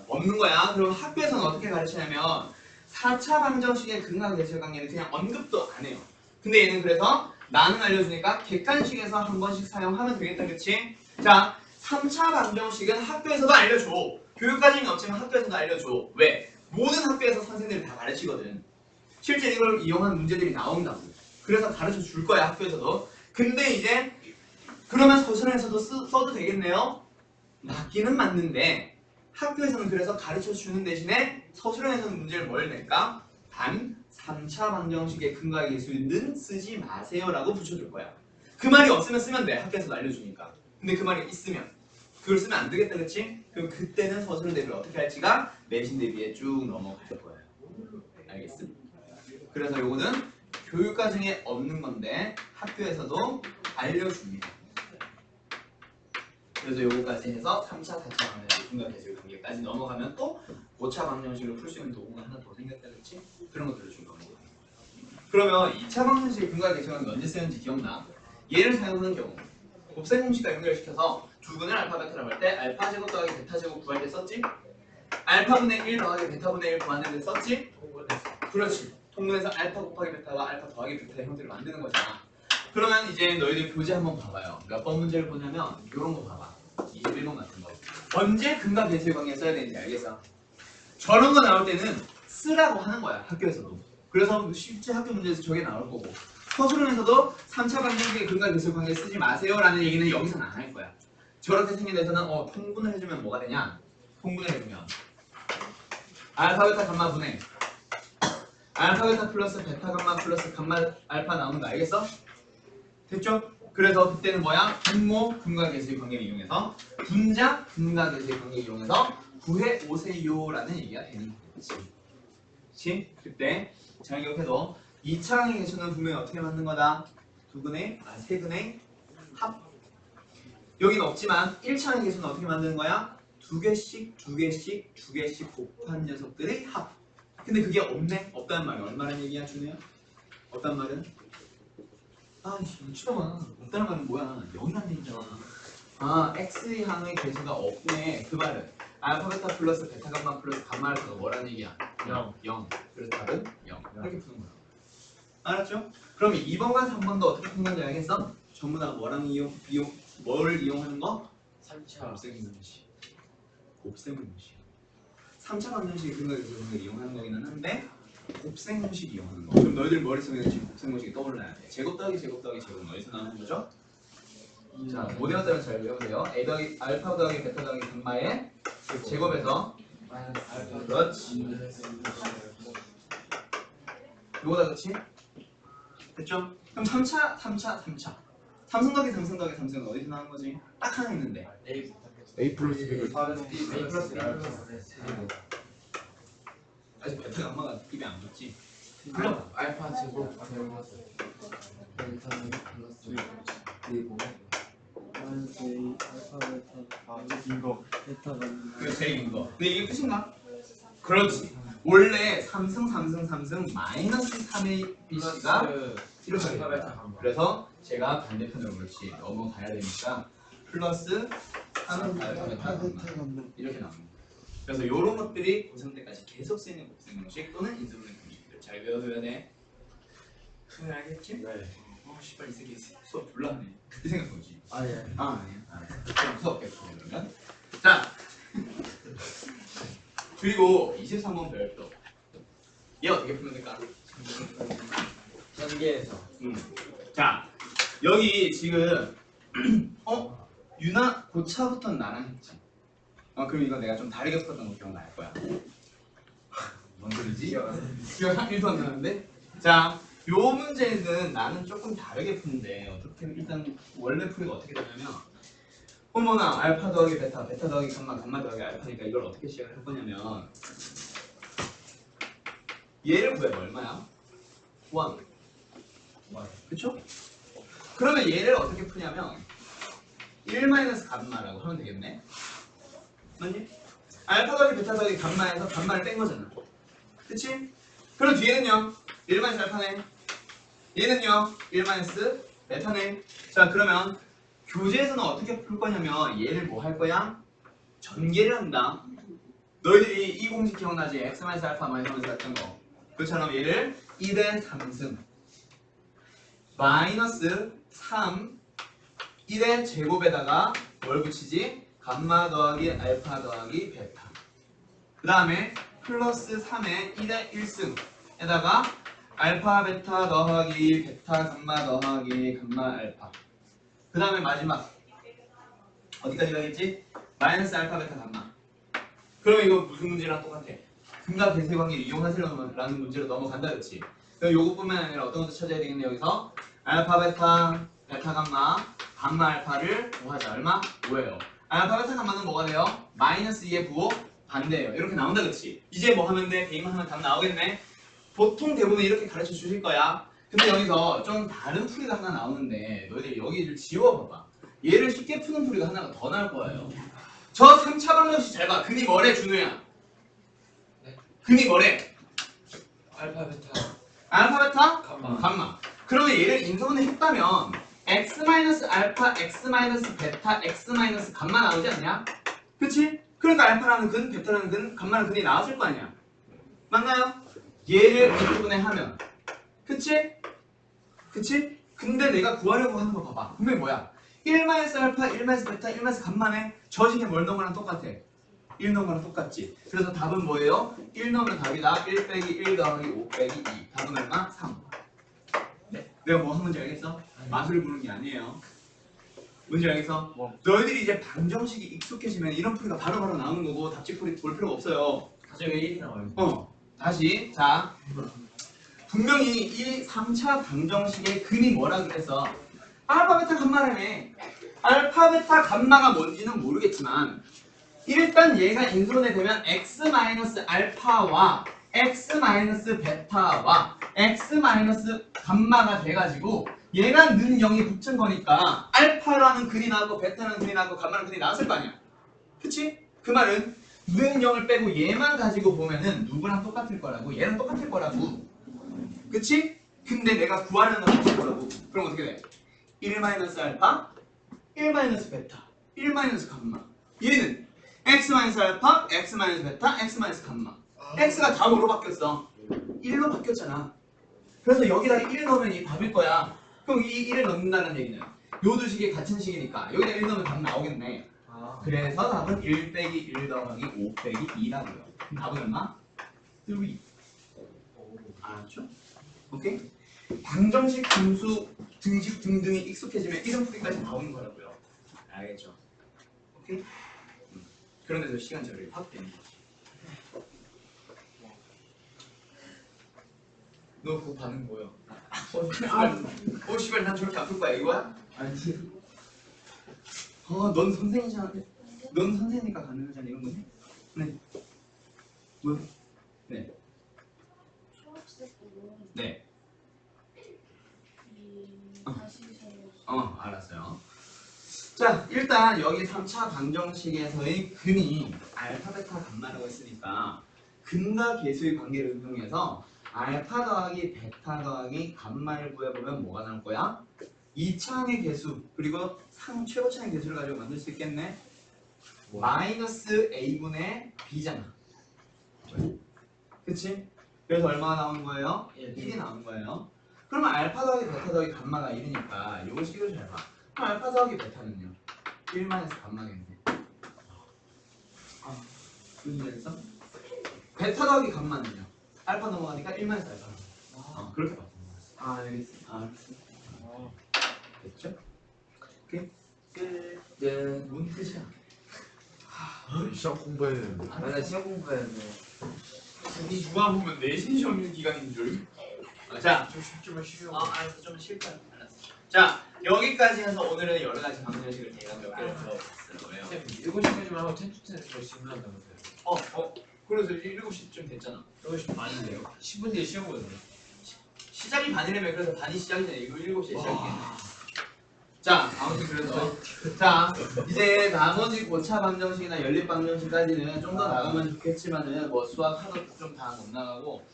없는 거야. 그럼 학교에서는 어떻게 가르치냐면 4차 방정식의 근과 계수 관계는 그냥 언급도 안 해요. 근데 얘는 그래서 나는 알려주니까 객관식에서 한 번씩 사용하면 되겠다, 그치? 자, 3차 방정식은 학교에서도 알려줘. 교육과정이 없지만 학교에서도 알려줘. 왜? 모든 학교에서 선생님들이 다 가르치거든. 실제 이걸 이용한 문제들이 나온다고. 그래서 가르쳐 줄 거야, 학교에서도. 근데 이제 그러면 서술형에서도 써도 되겠네요? 맞기는 맞는데 학교에서는 그래서 가르쳐 주는 대신에 서술형에서는 문제를 뭘 낼까? 단 3차 방정식의 근과 계수는 쓰지 마세요라고 붙여줄 거야. 그 말이 없으면 쓰면 돼. 학교에서도 알려주니까. 근데 그 말이 있으면 그걸 쓰면 안 되겠다, 그치? 그럼 그때는 서술 대비를 어떻게 할지가 내신 대비에 쭉 넘어갈 거예요. 알겠어? 그래서 요거는 교육과정에 없는 건데 학교에서도 알려줍니다. 그래서 요거까지 해서 3차, 4차 방정식 근과 계수 관계까지 넘어가면 또 5차 방정식을 풀 수 있는 도구가 하나 더 생겼다, 그치? 그런 것들을 좀 넘어가는 거예요. 그러면 2차 방정식 근과 계수 관계 언제 쓰는지 기억나? 얘를 사용하는 경우 곱셈 공식과 연결시켜서 두 분을 알파 베타라고 할 때 알파 제곱 더하기 베타 제곱 구할 때 썼지? 알파분의 1 더하기 베타분의 1 구하는 데 썼지? 그렇지. 통분해서 알파 곱하기 베타와 알파 더하기 베타의 형태를 만드는 거잖아. 그러면 이제 너희들 교재 한번 봐봐요. 몇 번 문제를 보냐면 이런 거 봐봐. 21번 같은 거. 언제 근과 계수의 관계 써야 되는지 알겠어? 저런 거 나올 때는 쓰라고 하는 거야, 학교에서도. 그래서 실제 학교 문제에서 저게 나올 거고 서술형에서도 3차 방정식의 근과 계수 관계 쓰지 마세요라는 얘기는 여기서는 안 할 거야. 저렇게 생긴 데서는 통분을 해주면 뭐가 되냐? 통분을 해주면 알파 베타 감마 분의 알파 베타 플러스 베타 감마 플러스 감마 알파 나오는 거 알겠어? 됐죠? 그래서 그때는 뭐야? 분모 근과 계수의 관계를 이용해서 분자 근과 계수의 관계를 이용해서 구해 오세요라는 얘기가 되는 거지. 그치? 그때 잘 기억해도 2차항의 계수는 분명히 어떻게 만든 거다? 세 근의 합. 여기는 없지만 1차항의 계수는 어떻게 만드는 거야? 두 개씩 곱한 녀석들의 합. 근데 그게 없네? 없다는 말은 얼마나 얘기야, 준우야? 없다는 말은? 아이씨, 미친놈아. 없다는 말은 뭐야? 0이라는 얘기잖아. x항의 계수가 없네. 그 말은 알파 베타 플러스 베타 감마 플러스 감마 알파가 뭐라는 얘기야? 0. 그래서 답은 0. 이렇게 푸는 거야. 알았죠? 그럼 2번과 3번도 어떻게 푸는 건지 알겠어? 전부 다 뭐랑 뭘 이용하는 거? 3차. 곱셈 공식. 곱셈 공식. 3차 방정식의 근과 계수를 이용하는 거기는 한데 곱셈 공식 이용하는 거. 그럼 너희들 머릿속에 지금 곱셈 공식이 떠올라야 돼. 제곱 더하기 제곱 어디서 나오는 거죠? 자, 못 외웠다면 잘 외워보세요. a 더하기 알파 더하기 베타 더하기 감마의 제곱에서 그렇지. 요거다, 그렇지? 됐죠? 그럼 3차 삼성 더하기 삼성은 어디서 나오는 거지? 딱 하나 있는데 A 플러스 B를 A 플러스 B. 아직 베타 감마가 입에 안 붙지? 불러봐. 알파 제곱 플러스 델타는 플러스 그리고 A 알파 베타 이거 그게 제일 긴 거. 근데 이게 끝인가? 그렇지. 원래 3승 마이너스 3의 bc가 이렇게 돼요. 그래서 제가 반대편으로 그렇지 넘어가야 되니까 플러스 3 알파 베타 감마 이렇게 나옵니다. 그래서 이런 것들이 고3 때까지 계속 쓰이는 곱셈 공식 또는 인수분해 공식들 잘 외워둬야 돼. 알겠지? 네. 씨발 이 새끼 수업 졸라하네. 이 생각 보지. 아 예. 아 아니야. 그럼 수업 계속 해 그러면. 자 그리고 23번 별도. 얘 어떻게 풀면 될까? 전개에서. 자 여기 지금 유나 고차부터 나랑 했지. 그럼 이거 내가 좀 다르게 풀었던 거 기억날 거야. 뭔 소리지? 기억 1도 안 나는데? 자, 요 문제는 나는 조금 다르게 푸는데 어떻게 일단 원래 풀이가 어떻게 되냐면 어머나 알파 더하기 베타, 베타 더하기 감마, 감마 더하기 알파니까 이걸 어떻게 시작을 할 거냐면 얘를 구해봐. 얼마야? 1. 그쵸? 그러면 얘를 어떻게 푸냐면 1 마이너스 감마라고 하면 되겠네. 맞니? 알파 더하기 베타 더하기 감마에서 감마를 뺀 거잖아. 그치? 그럼 뒤에는요 1 마이너스 알파네. 얘는요 1 마이너스 베타네. 자 그러면 교재에서는 어떻게 풀 거냐면 얘를 뭐 할 거야? 전개를 한다. 너희들이 이 공식 기억나지? x 마이너스 알파 마이너스 같은 거. 그처럼 얘를 1의 3승 마이너스 3 1의 제곱에다가 뭘 붙이지? 감마 더하기 알파 더하기 베타. 그 다음에 플러스 3의 1의 1승에다가 알파 베타 더하기 베타 감마 더하기 감마 알파. 그 다음에 마지막 어디까지 가겠지? 마이너스 알파 베타 감마. 그럼 이거 무슨 문제랑 똑같아? 근과 대세 관계를 이용하시라는 문제로 넘어간다 그렇지? 그럼 요것뿐만 아니라 어떤 것도 찾아야 되겠네. 여기서 알파 베타 베타 감마 감마 알파를 구하자. 얼마? 5예요. 알파 베타 감마는 뭐가 돼요? 마이너스 2의 부호 반대예요. 이렇게 나온다 그치? 이제 뭐 하면 돼? 대입만 하면 답 나오겠네? 보통 대부분 이렇게 가르쳐 주실 거야. 근데 여기서 좀 다른 풀이가 하나 나오는데 너희들 여기를 지워봐봐. 얘를 쉽게 푸는 풀이가 하나가 더 나올 거예요. 저 3차 방정식 잘 봐. 근이 뭐래 준우야? 네? 근이 뭐래? 알파 베타 알파 베타? 감마. 감마. 그러면 얘를 인수분해 했다면 x 마이너스 알파 x 마이너스 베타 x 마이너스 감마 나오지 않냐? 그치? 그러니까 알파라는 근, 베타라는 근, 감마라는 근이 나왔을 거 아니야. 맞나요? 얘를 인수분해 하면 그치? 그치? 근데 내가 구하려고 하는 거 봐봐. 분명히 뭐야? 1 마이너스 알파, 1 마이너스 베타, 1 마이너스 감마네. 저 식에 뭘 넣은 거랑 똑같아. 1 넣은 거랑 똑같지. 그래서 답은 뭐예요? 1 넣으면 답이다. 1 빼기 1 더하기 5 빼기 2. 답은 얼마? 3. 네. 내가 뭐 한 문제 알겠어? 마술을 부르는 게 아니에요. 뭔지 알겠어? 너희들이 이제 방정식이 익숙해지면 이런 풀이가 바로바로 나오는 거고 답지풀이 볼 필요가 없어요. 갑자기 왜 1이 나와요? 다시. 자, 분명히 이 3차 방정식의 근이 뭐라 그래서 알파 베타 감마라네. 알파 베타 감마가 뭔지는 모르겠지만 일단 얘가 인수분해 되면 x 마이너스 알파와 x 마이너스 베타와 x 마이너스 감마가 돼가지고 얘가 는 0이 붙은 거니까 알파라는 근이 나왔고 베타라는 근이 나왔고 감마라는 근이 나왔을 거 아니야. 그치? 그 말은 는 0을 빼고 얘만 가지고 보면은 누구랑 똑같을 거라고. 얘랑 똑같을 거라고. 그치? 근데 내가 구하려는 건 똑같을 거라고. 그럼 어떻게 돼? 1 마이너스 알파 1 마이너스 베타 1 마이너스 감마. 얘는 x 마이너스 알파 x 마이너스 베타 x 마이너스 감마. x가 다 뭐로 바뀌었어? 1로 바뀌었잖아. 그래서 여기다가 1 넣으면 이 답일 거야. 그럼 이 1을 넣는다는 얘기는 요 두 식이 같은 식이니까 여기다 1 넣으면 답 나오겠네. 그래서 답은 1 빼기 1 더하기 5 빼기 2라고요. 그럼 답은 얼마? 3. 알았죠? 오케이? 방정식, 분수, 등식 등등이 익숙해지면 이런 풀이까지 나오는 거라고요. 알겠죠? 오케이? 그런 데서 시간 절약이 확 되는 거지. 너 그거 반응 뭐야? 씨발 난 저렇게 아플 거야 이거야? 아니 넌 선생이잖아. 넌 선생이니까 가능하잖아 이런 거네? 네. 뭐? 네. 초록색 부분 네. 다시 저 알았어요. 자, 일단 여기 3차 방정식에서의 근이 알파, 베타, 감마라고 했으니까 근과 계수의 관계를 응용해서 알파 더하기 베타 더하기 감마를 구해보면 뭐가 나올 거야? 2차항의 계수 그리고 최고차항의 계수를 가지고 만들 수 있겠네. 마이너스 a분의 b잖아. 그치? 그래서 얼마가 나오는 거예요? 1이 나오는 거예요. 그러면 알파 더하기 베타 더하기 감마가 1이니까 이걸 식으로 잘 봐. 그럼 알파 더하기 베타는요? 1만에서 감마겠네. 그러면서 베타 더하기 감마는요? 알파 넘어가니까 1만에서 알파. 그렇게 봐. 알겠습니다. 아, 됐죠? 오케이. 끝. 뭔 뜻이야? 시험 공부해야 되는데. 나 시험 공부해야 돼. 누가 보면 내신 시험 기간인 줄. 자, 좀 쉬워. 알았어. 좀 쉴까요? 알았어. 자, 여기까지 해서 오늘은 여러 가지 방정식을 제가 몇 개를 들어봤어요. 쌤 7시까지만 하고 10초 질문한다면서요. 그래서 7시쯤 됐잖아. 7시 반인데요. 10분 뒤에 시험 보거든요. 시작이 반이라면 그래서 반이 시작이잖아. 이거 7시에 시작이겠네. 자, 아무튼 그래서 자, 이제 나머지 고차 방정식이나 연립 방정식까지는 좀 더 나가면 좋겠지만은 뭐 수학 하도 좀 다 못 나가고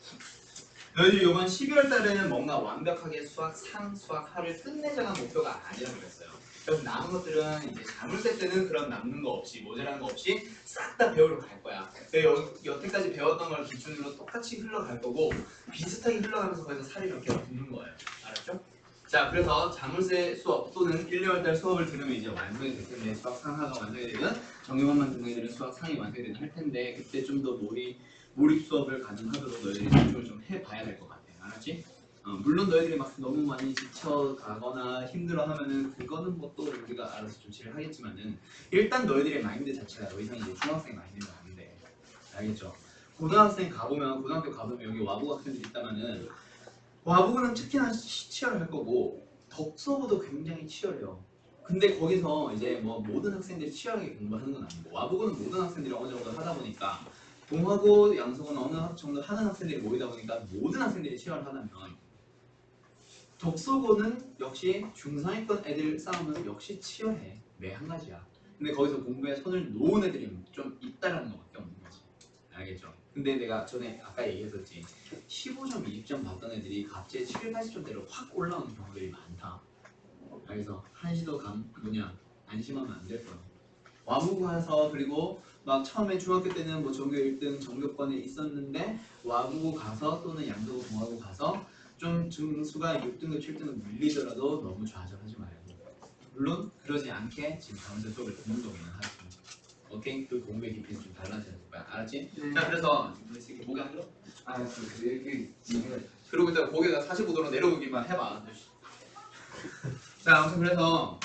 너희들 이번 12월 달에는 뭔가 완벽하게 수학 상, 수학 하를 끝내자는 목표가 아니라고 그랬어요. 그래서 남은 것들은 이제 자물쇠 때는 그런 남는 거 없이 모자란 거 없이 싹 다 배우러 갈 거야. 여태까지 배웠던 걸 기준으로 똑같이 흘러갈 거고 비슷하게 흘러가면서 거기서 살이 이렇게 붙는 거예요. 알았죠? 자, 그래서 자물쇠 수업 또는 1, 2월 달 수업을 들으면 이제 완성이 될 텐데 수학 상하가 완성이 되든 정규반만 듣는 애들은 수학 상이 완성이 되든 할 텐데 그때 좀 더 몰입 수업을 가능하도록 너희들이 집중을 좀 해봐야 될 것 같아. 알았지? 물론 너희들이 막 너무 많이 지쳐가거나 힘들어하면은 그거는 뭐 또 우리가 알아서 조치를 하겠지만은 일단 너희들의 마인드 자체가 더 이상 이제 중학생 마인드는 아닌데 알겠죠? 고등학교 가보면 여기 와부 학생들이 있다면은 와부는 특히나 치열할 거고 덕서부도 굉장히 치열해요. 근데 거기서 이제 뭐 모든 학생들이 치열하게 공부하는 건 아니고 와부는 모든 학생들이 어느 정도 하다 보니까 동하고 양서고는 어느 정도 하는 학생들이 모이다 보니까 모든 학생들이 치열하다면 덕서고는 역시 중상위권 애들 싸움은 역시 치열해. 매 한 가지야. 근데 거기서 공부에 손을 놓은 애들이 좀 있다라는 것밖에 없는 거지. 알겠죠? 근데 내가 전에 아까 얘기했었지 15점, 20점 받던 애들이 갑자기 7, 80점대로 확 올라오는 경우들이 많다. 그래서 한시도 안심하면 안 될 거야. 와부 가서 그리고 막 처음에 중학교 때는 뭐 전교 1등 전교권에 있었는데 와부 가서 또는 양서고 동하고 가서 좀 등수가 6등급, 7등급 밀리더라도 너무 좌절하지 말고 물론 그러지 않게 지금 자문제 수업을 듣는 동안은 하시고 오케이? 그 공부의 깊이는 좀 달라져야 될 거야. 알았지? 네. 자, 그래서 이렇게 목이 안 들어? 이렇게 그리고 일단 고개가 45도로 내려오기만 해봐. 자, 아무튼 그래서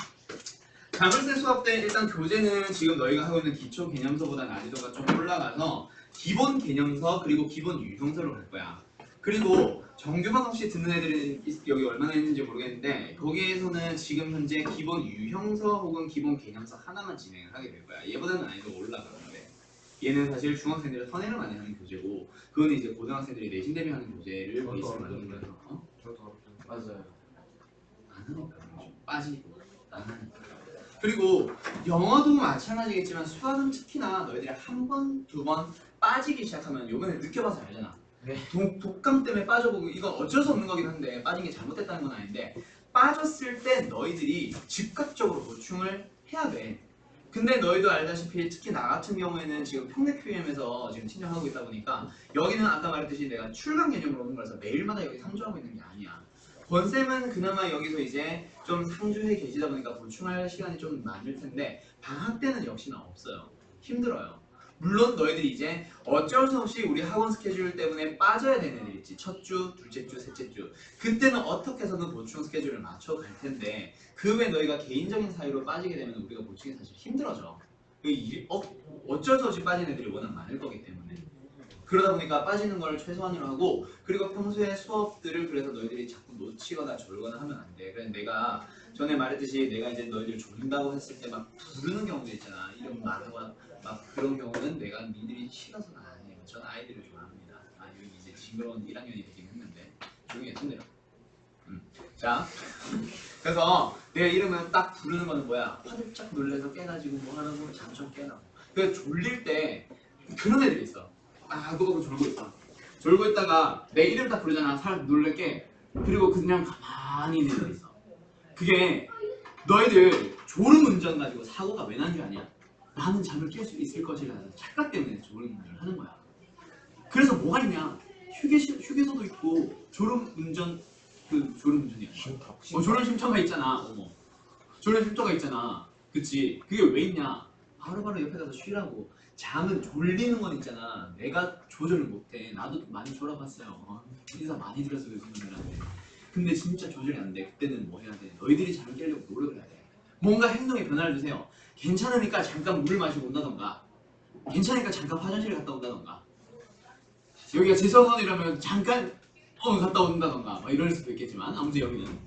자물쇠 수업 때 일단 교재는 지금 너희가 하고 있는 기초 개념서보다 난이도가 좀 올라가서 기본 개념서 그리고 기본 유형서로 갈 거야. 그리고 정규반 없이 듣는 애들은 여기 얼마나 있는지 모르겠는데 거기에서는 지금 현재 기본 유형서 혹은 기본 개념서 하나만 진행을 하게 될 거야. 얘보다는 난이도가 올라가는데 얘는 사실 중학생들이 선행을 많이 하는 교재고 그거는 이제 고등학생들이 내신 대비하는 교재를 베이스로 만든 거야. 저도 맞아요. 안 하니까 빠지고 안 하니까. 그리고 영어도 마찬가지겠지만 수학은 특히나 너희들이 한 번, 두 번 빠지기 시작하면 요번에 느껴봐서 알잖아. 네. 독감 때문에 빠져보고 이건 어쩔 수 없는 거긴 한데 빠진 게 잘못됐다는 건 아닌데 빠졌을 때 너희들이 즉각적으로 보충을 해야 돼. 근데 너희도 알다시피 특히 나 같은 경우에는 지금 평택QM에서 지금 친정하고 있다 보니까 여기는 아까 말했듯이 내가 출강 개념으로 오는 거라서 매일마다 여기 상주하고 있는 게 아니야. 권쌤은 그나마 여기서 이제 좀 상주해 계시다 보니까 보충할 시간이 좀 많을 텐데 방학 때는 역시나 없어요. 힘들어요. 물론 너희들이 이제 어쩔 수 없이 우리 학원 스케줄 때문에 빠져야 되는 애들 있지. 첫 주, 둘째 주, 셋째 주. 그때는 어떻게 해서든 보충 스케줄을 맞춰 갈 텐데 그 외에 너희가 개인적인 사유로 빠지게 되면 우리가 보충이 사실 힘들어져. 어쩔 수 없이 빠진 애들이 워낙 많을 거기 때문에. 그러다 보니까 빠지는 걸 최소한으로 하고 그리고 평소에 수업들을 그래서 너희들이 자꾸 놓치거나 졸거나 하면 안 돼. 그래서 내가 전에 말했듯이 내가 이제 너희들 졸린다고 했을 때 막 부르는 경우도 있잖아. 이름 말하고 막 그런 경우는 내가 니들이 싫어서는 아니에요. 전 아이들을 좋아합니다. 여기 이제 징그러운 1학년이 되긴 했는데 조용히 해 손대라. 자, 그래서 내가 이름을 딱 부르는 거는 뭐야? 화들짝 놀래서 깨가지고 뭐 하라고 잠좀 깨라고. 그래서 졸릴 때 그런 애들이 있어. 그거 졸고 있어. 졸고 있다가 내 이름 딱 부르잖아. 사람 놀랄게. 그리고 그냥 가만히 있는 애들 있어. 그게 너희들 졸음 운전 가지고 사고가 왜 난 줄 아냐? 나는 잠을 깰 수 있을 것이라는 착각 때문에 졸음 운전을 하는 거야. 그래서 뭐가 있냐? 휴게소도 있고 졸음 운전 그 졸음운전이야. 졸음쉼터가 있잖아. 졸음쉼터가 있잖아. 그치? 그게 왜 있냐? 바로바로 옆에 가서 쉬라고. 잠은 졸리는 건 있잖아. 내가 조절을 못해. 나도 많이 졸아봤어요. 인사 많이 드렸어요 선생님들한테. 근데 진짜 조절이 안 돼. 그때는 뭐 해야 돼? 너희들이 잠을 깨려고 노력을 해야 돼. 뭔가 행동에 변화를 주세요. 괜찮으니까 잠깐 물을 마시고 온다던가, 괜찮으니까 잠깐 화장실에 갔다 온다던가, 여기가 제서원이라면 잠깐 갔다 온다던가 막 이럴 수도 있겠지만 아무튼 여기는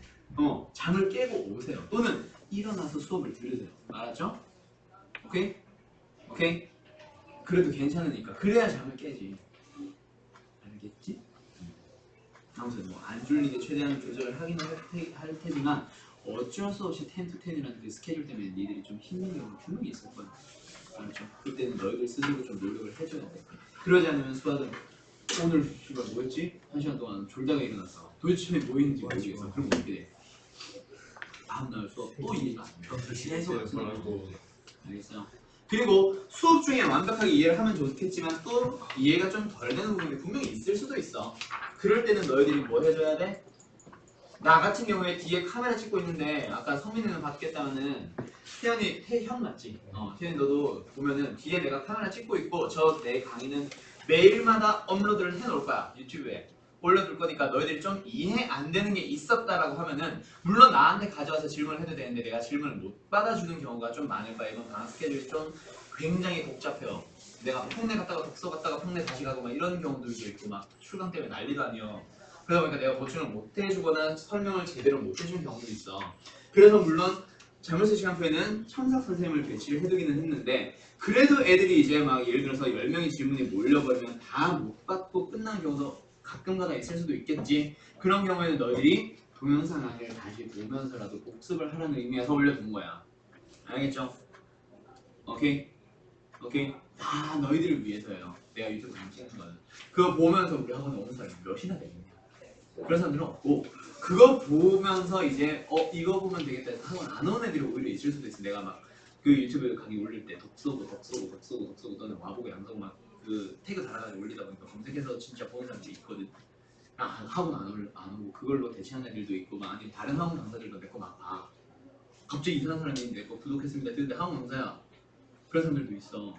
잠을 깨고 오세요. 또는 일어나서 수업을 들으세요. 알았죠? 오케이? 오케이? 그래도 괜찮으니까. 그래야 잠을 깨지. 알겠지? 아무튼 뭐 안 졸리게 최대한 조절을 하긴 할 테지만 어쩔 수 없이 10 to 10이라는 그 스케줄 때문에 니들이 좀 힘든 경우가 분명히 있을 거야. 알았죠? 그때는 너희들 스스로 좀 노력을 해줘야 돼. 그러지 않으면 수학은 오늘 씨발 뭐였지? 1시간 동안 졸다가 일어났어. 도대체 뭐 했는지 모르겠어. 그럼 어떻게 돼? 다음날 수업 또 이해가 안 돼. 계속 알겠어요? 그리고 수업 중에 완벽하게 이해를 하면 좋겠지만 또 이해가 좀 덜 되는 부분이 분명히 있을 수도 있어. 그럴 때는 너희들이 뭐 해줘야 돼? 나 같은 경우에 뒤에 카메라 찍고 있는데 아까 성민이는 봤겠다면은 현 맞지? 태연이 너도 보면은 뒤에 내가 카메라 찍고 있고 저 내 강의는 매일마다 업로드를 해놓을 거야. 유튜브에 올려둘 거니까 너희들이 좀 이해 안 되는 게 있었다라고 하면은 물론 나한테 가져와서 질문을 해도 되는데 내가 질문을 못 받아주는 경우가 좀 많을 거야. 이번 방학 스케줄이 좀 굉장히 복잡해요. 내가 평내 갔다가 독서 갔다가 평내 다시 가고 막 이런 경우들도 있고 막 출강 때문에 난리도 아니에요. 그러다 보니까 내가 보충을 못 해주거나 설명을 제대로 못 해주는 경우도 있어. 그래서 물론 자물쇠 시간표에는 첨삭 선생님을 배치를 해두기는 했는데 그래도 애들이 이제 막 예를 들어서 10명이 질문이 몰려버리면 다 못 받고 끝나는 경우도 가끔가다 있을 수도 있겠지. 그런 경우에는 너희들이 동영상을 다시 보면서라도 복습을 하라는 의미에서 올려둔 거야. 알겠죠? 오케이? 오케이? 다 너희들을 위해서예요. 내가 유튜브 강의 찍는 거는. 그거 보면서 우리 학원에 오는 사람이 몇이나 되겠냐. 그런 사람들은 없고 그거 보면서 이제 이거 보면 되겠다 해서 학원 안 오는 애들이 오히려 있을 수도 있어. 내가 막 그 유튜브 강의 올릴 때 독서고 또는 와보고 양성 막 그 태그 달아가지고 올리다 보니까 검색해서 진짜 보는 사람들이 있거든. 학원 안 오고 그걸로 대체하는 애들도 있고 막 아니면 다른 학원 강사들도 내 거 막 봐. 갑자기 이상한 사람이 내 거 구독했습니다. 근데 학원 강사야. 그런 사람들도 있어.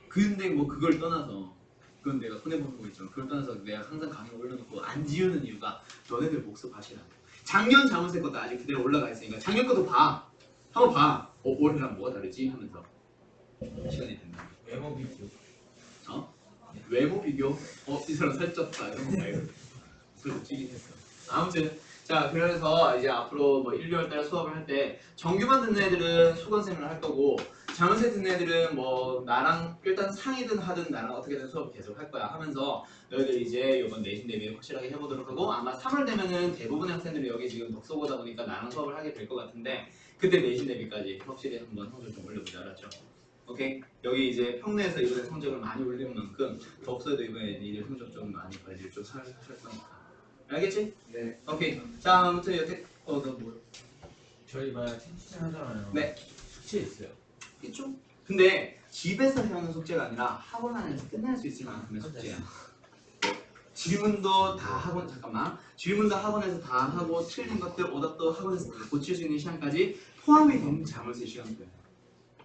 근데 뭐 그걸 떠나서 그건 내가 손해보는 거 있잖아. 그걸 떠나서 내가 항상 강의 올려놓고 안 지우는 이유가 너네들 복습하시라고. 작년 자물쇠 것도 아직 그대로 올라가 있으니까 작년 것도 봐. 한번 봐. 올해랑 뭐가 다르지? 하면서 시간이 된다. 외모 비교. 외모 비교? 이 사람 살쪘다 이런 거 말고 그래도 찌긴 했어. 아무튼 자 그래서 이제 앞으로 뭐 1, 2월 달 수업을 할 때 정규만 듣는 애들은 수건쌤을 할 거고 자물쇠 듣는 애들은 뭐 나랑 일단 상이든 하든 나랑 어떻게든 수업 계속 할 거야 하면서 너희들 이제 이번 내신 대비 확실하게 해보도록 하고 아마 3월 되면은 대부분의 학생들이 여기 지금 독서보다 보니까 나랑 수업을 하게 될 것 같은데 그때 내신 대비까지 확실히 한번 성적 좀 올려보자. 알았죠? 오케이? 여기 이제 평내에서 이번에 성적을 많이 올린 만큼 독서에도 이번에 니들 성적 좀 많이 관리를 좀 할 거니까 알겠지? 네. 오케이. 자 아무튼 여태 너 뭐야? 저희 만약 팀치팅 하잖아요. 네. 숙제 있어요. 있죠? 근데 집에서 해오는 숙제가 아니라 학원 안에서 끝날 수 있을 만큼의 숙제야. 질문도 다 학원 질문도 학원에서 다 하고 틀린 것들 오답도 학원에서 다 고칠 수 있는 시간까지 포함이 된 자물쇠 시간표야.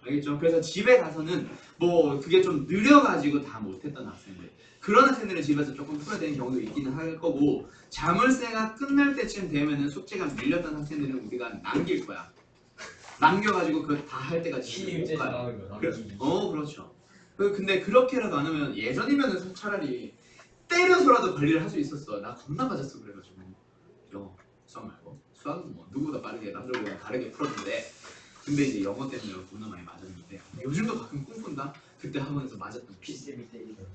알겠죠? 그래서 집에 가서는 뭐 그게 좀 느려가지고 다 못했던 학생들 그런 학생들은 집에서 조금 풀어야 되는 경우도 있기는 할 거고 자물쇠가 끝날 때쯤 되면은 숙제가 밀렸던 학생들은 우리가 남길 거야. 남겨가지고 그 다 할 때까지 못 가요. 그렇죠. 근데 그렇게라도 안 하면 예전이면은 차라리 때려서라도 관리를 할 수 있었어. 나 겁나 맞았어. 그래가지고 수학 말고 수학은 뭐 누구보다 빠르게 남들보다 다르게 풀었는데 근데 이제 영어 때문에 겁나 많이 맞았는데 요즘도 가끔 꿈꾼다. 그때 학원에서 맞았던 PCM이 때리던.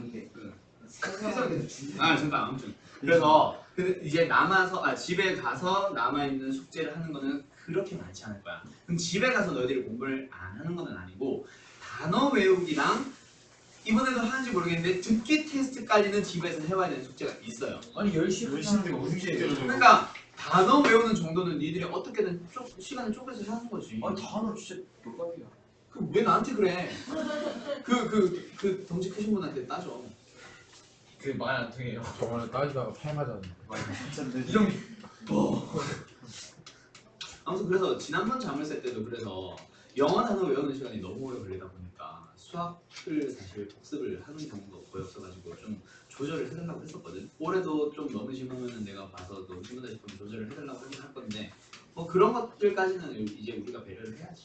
이게 잠깐 아무튼 그래서 근데 이제 집에 가서 남아 있는 숙제를 하는 거는 그렇게 많지 않을 거야. 그럼 집에 가서 너희들이 공부를 안 하는 건 아니고 단어 외우기랑 이번에도 하는지 모르겠는데 듣기 테스트까지는 집에서 해와야 되는 숙제가 있어요. 아니 10시인데 무슨 숙제를 그러니까 단어 외우는 정도는 니들이 어떻게든 시간을 쪼개서 하는 거지. 아니 단어 진짜 똑같이야. 왜 나한테 그래? 그 덩치 크신 분한테 따져. 그 말 안 통해요. 저번에 따지다가 팔 맞았는데. 이런 아무튼 그래서 지난번 자물쇠 때도 그래서 영어 단어 외우는 시간이 너무 오래 걸리다 보니까 수학을 사실 복습을 하는 경우가 거의 없어가지고 좀 조절을 해달라고 했었거든. 올해도 좀 너무 심하면은 내가 봐서 너무 심하다 싶으면 조절을 해달라고 하긴 할 건데 뭐 그런 것들까지는 이제 우리가 배려를 해야지.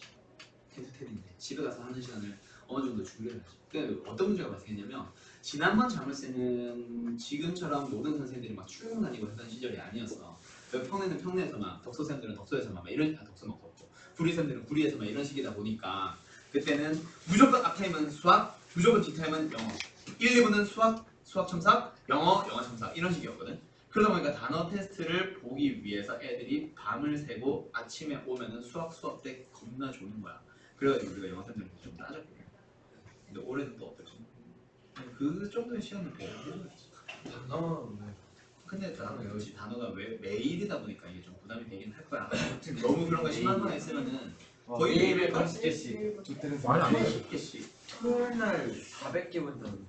텐트텐인데 집에 가서 하는 시간을 어느 정도 줄여야지. 그러니까 어떤 문제가 발생했냐면 지난번 자물쇠는 지금처럼 모든 선생님들이 막 출근 다니고 했던 시절이 아니었어. 평내는 평내에서만, 덕소쌤들은 덕소에서만 막 이런 덕소는 없었고 구리쌤들은 구리에서만 이런 식이다 보니까 그때는 무조건 앞타임은 수학, 무조건 뒷타임은 영어 1, 2부는 수학 첨삭, 영어 첨삭 이런 식이었거든. 그러다 보니까 단어 테스트를 보기 위해서 애들이 밤을 새고 아침에 오면은 수업 때 겁나 조는 거야. 그래가지고 우리가 영어 쌤들한테 좀 따졌거든. 근데 올해는 또 어떨지 그 정도의 시간을 배워야지. 근데 단어가 왜 매일이다 보니까 이게 좀 부담이 되긴 할 거야. 너무 그런 거 심한 거 있으면은 거의 매일 50개씩. 많이 안 돼. 10개씩. 토요일날 400개분 정도.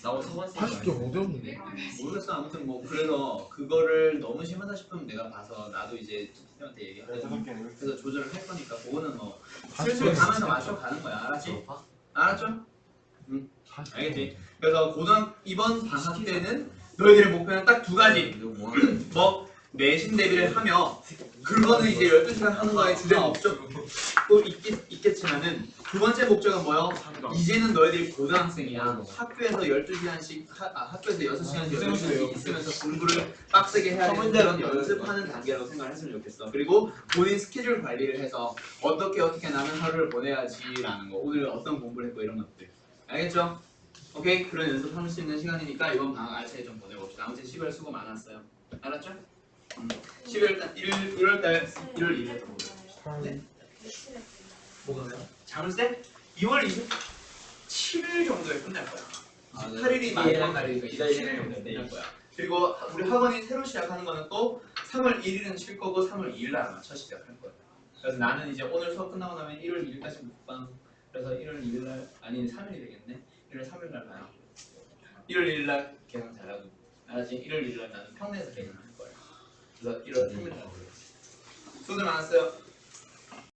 나도 서번 80개 못 외웠는데. 모르겠어. 아무튼 뭐 그래서 그거를 너무 심하다 싶으면 내가 봐서 나도 이제 선생님한테 얘기하거든. 15개 그래서 조절을 할 거니까 그거는 뭐 슬슬 가면서 맞춰가는 거야. 알았지? 알았죠? 응. 알겠지? 그래서 이번 방학 때는 너희들의 목표는 딱 두 가지. 뭐 내신 대비를 하며 그거는 이제 12시간 하는 거에 주된 목적도 있겠지만은 두 번째 목적은 뭐요? 이제는 너희들이 고등학생이야. 학교에서 12시간씩 학교에서 6시간씩 8시간씩 있으면서 공부를 빡세게 해야 되는 그런 연습하는 단계라고 생각을 했으면 좋겠어. 그리고 본인 스케줄 관리를 해서 어떻게 나는 하루를 보내야지라는 거. 오늘 어떤 공부를 했고 이런 것들. 알겠죠? 오케이? 그런 연습할 수 있는 시간이니까 이번 방학 알차게 좀 보내봅시다. 아무튼 10월 수고 많았어요. 알았죠? 11월달 1월달 1월 1일에 보내봅시다. 네? 뭐가요? 자물쇠? 2월 27일 정도에 끝날 거야. 28일이 마지막 날이니까 27일 정도에 끝날 거야. 그리고 우리 학원이 새로 시작하는 거는 또 3월 1일은 쉴 거고 3월 2일 날 맞춰 시작할 거야. 그래서 나는 이제 오늘 수업 끝나고 나면 1월 2일까지 묵방. 그래서 1월 2일 날 아니 3일이 되겠네. 1월 3일 날 봐요. 1월 1일 날 계산 잘하고. 알았지? 1월 1일 날 나는 평내에서 계산할 거야. 그래서 1월 3일 날 보겠습니다. 수고들 많았어요.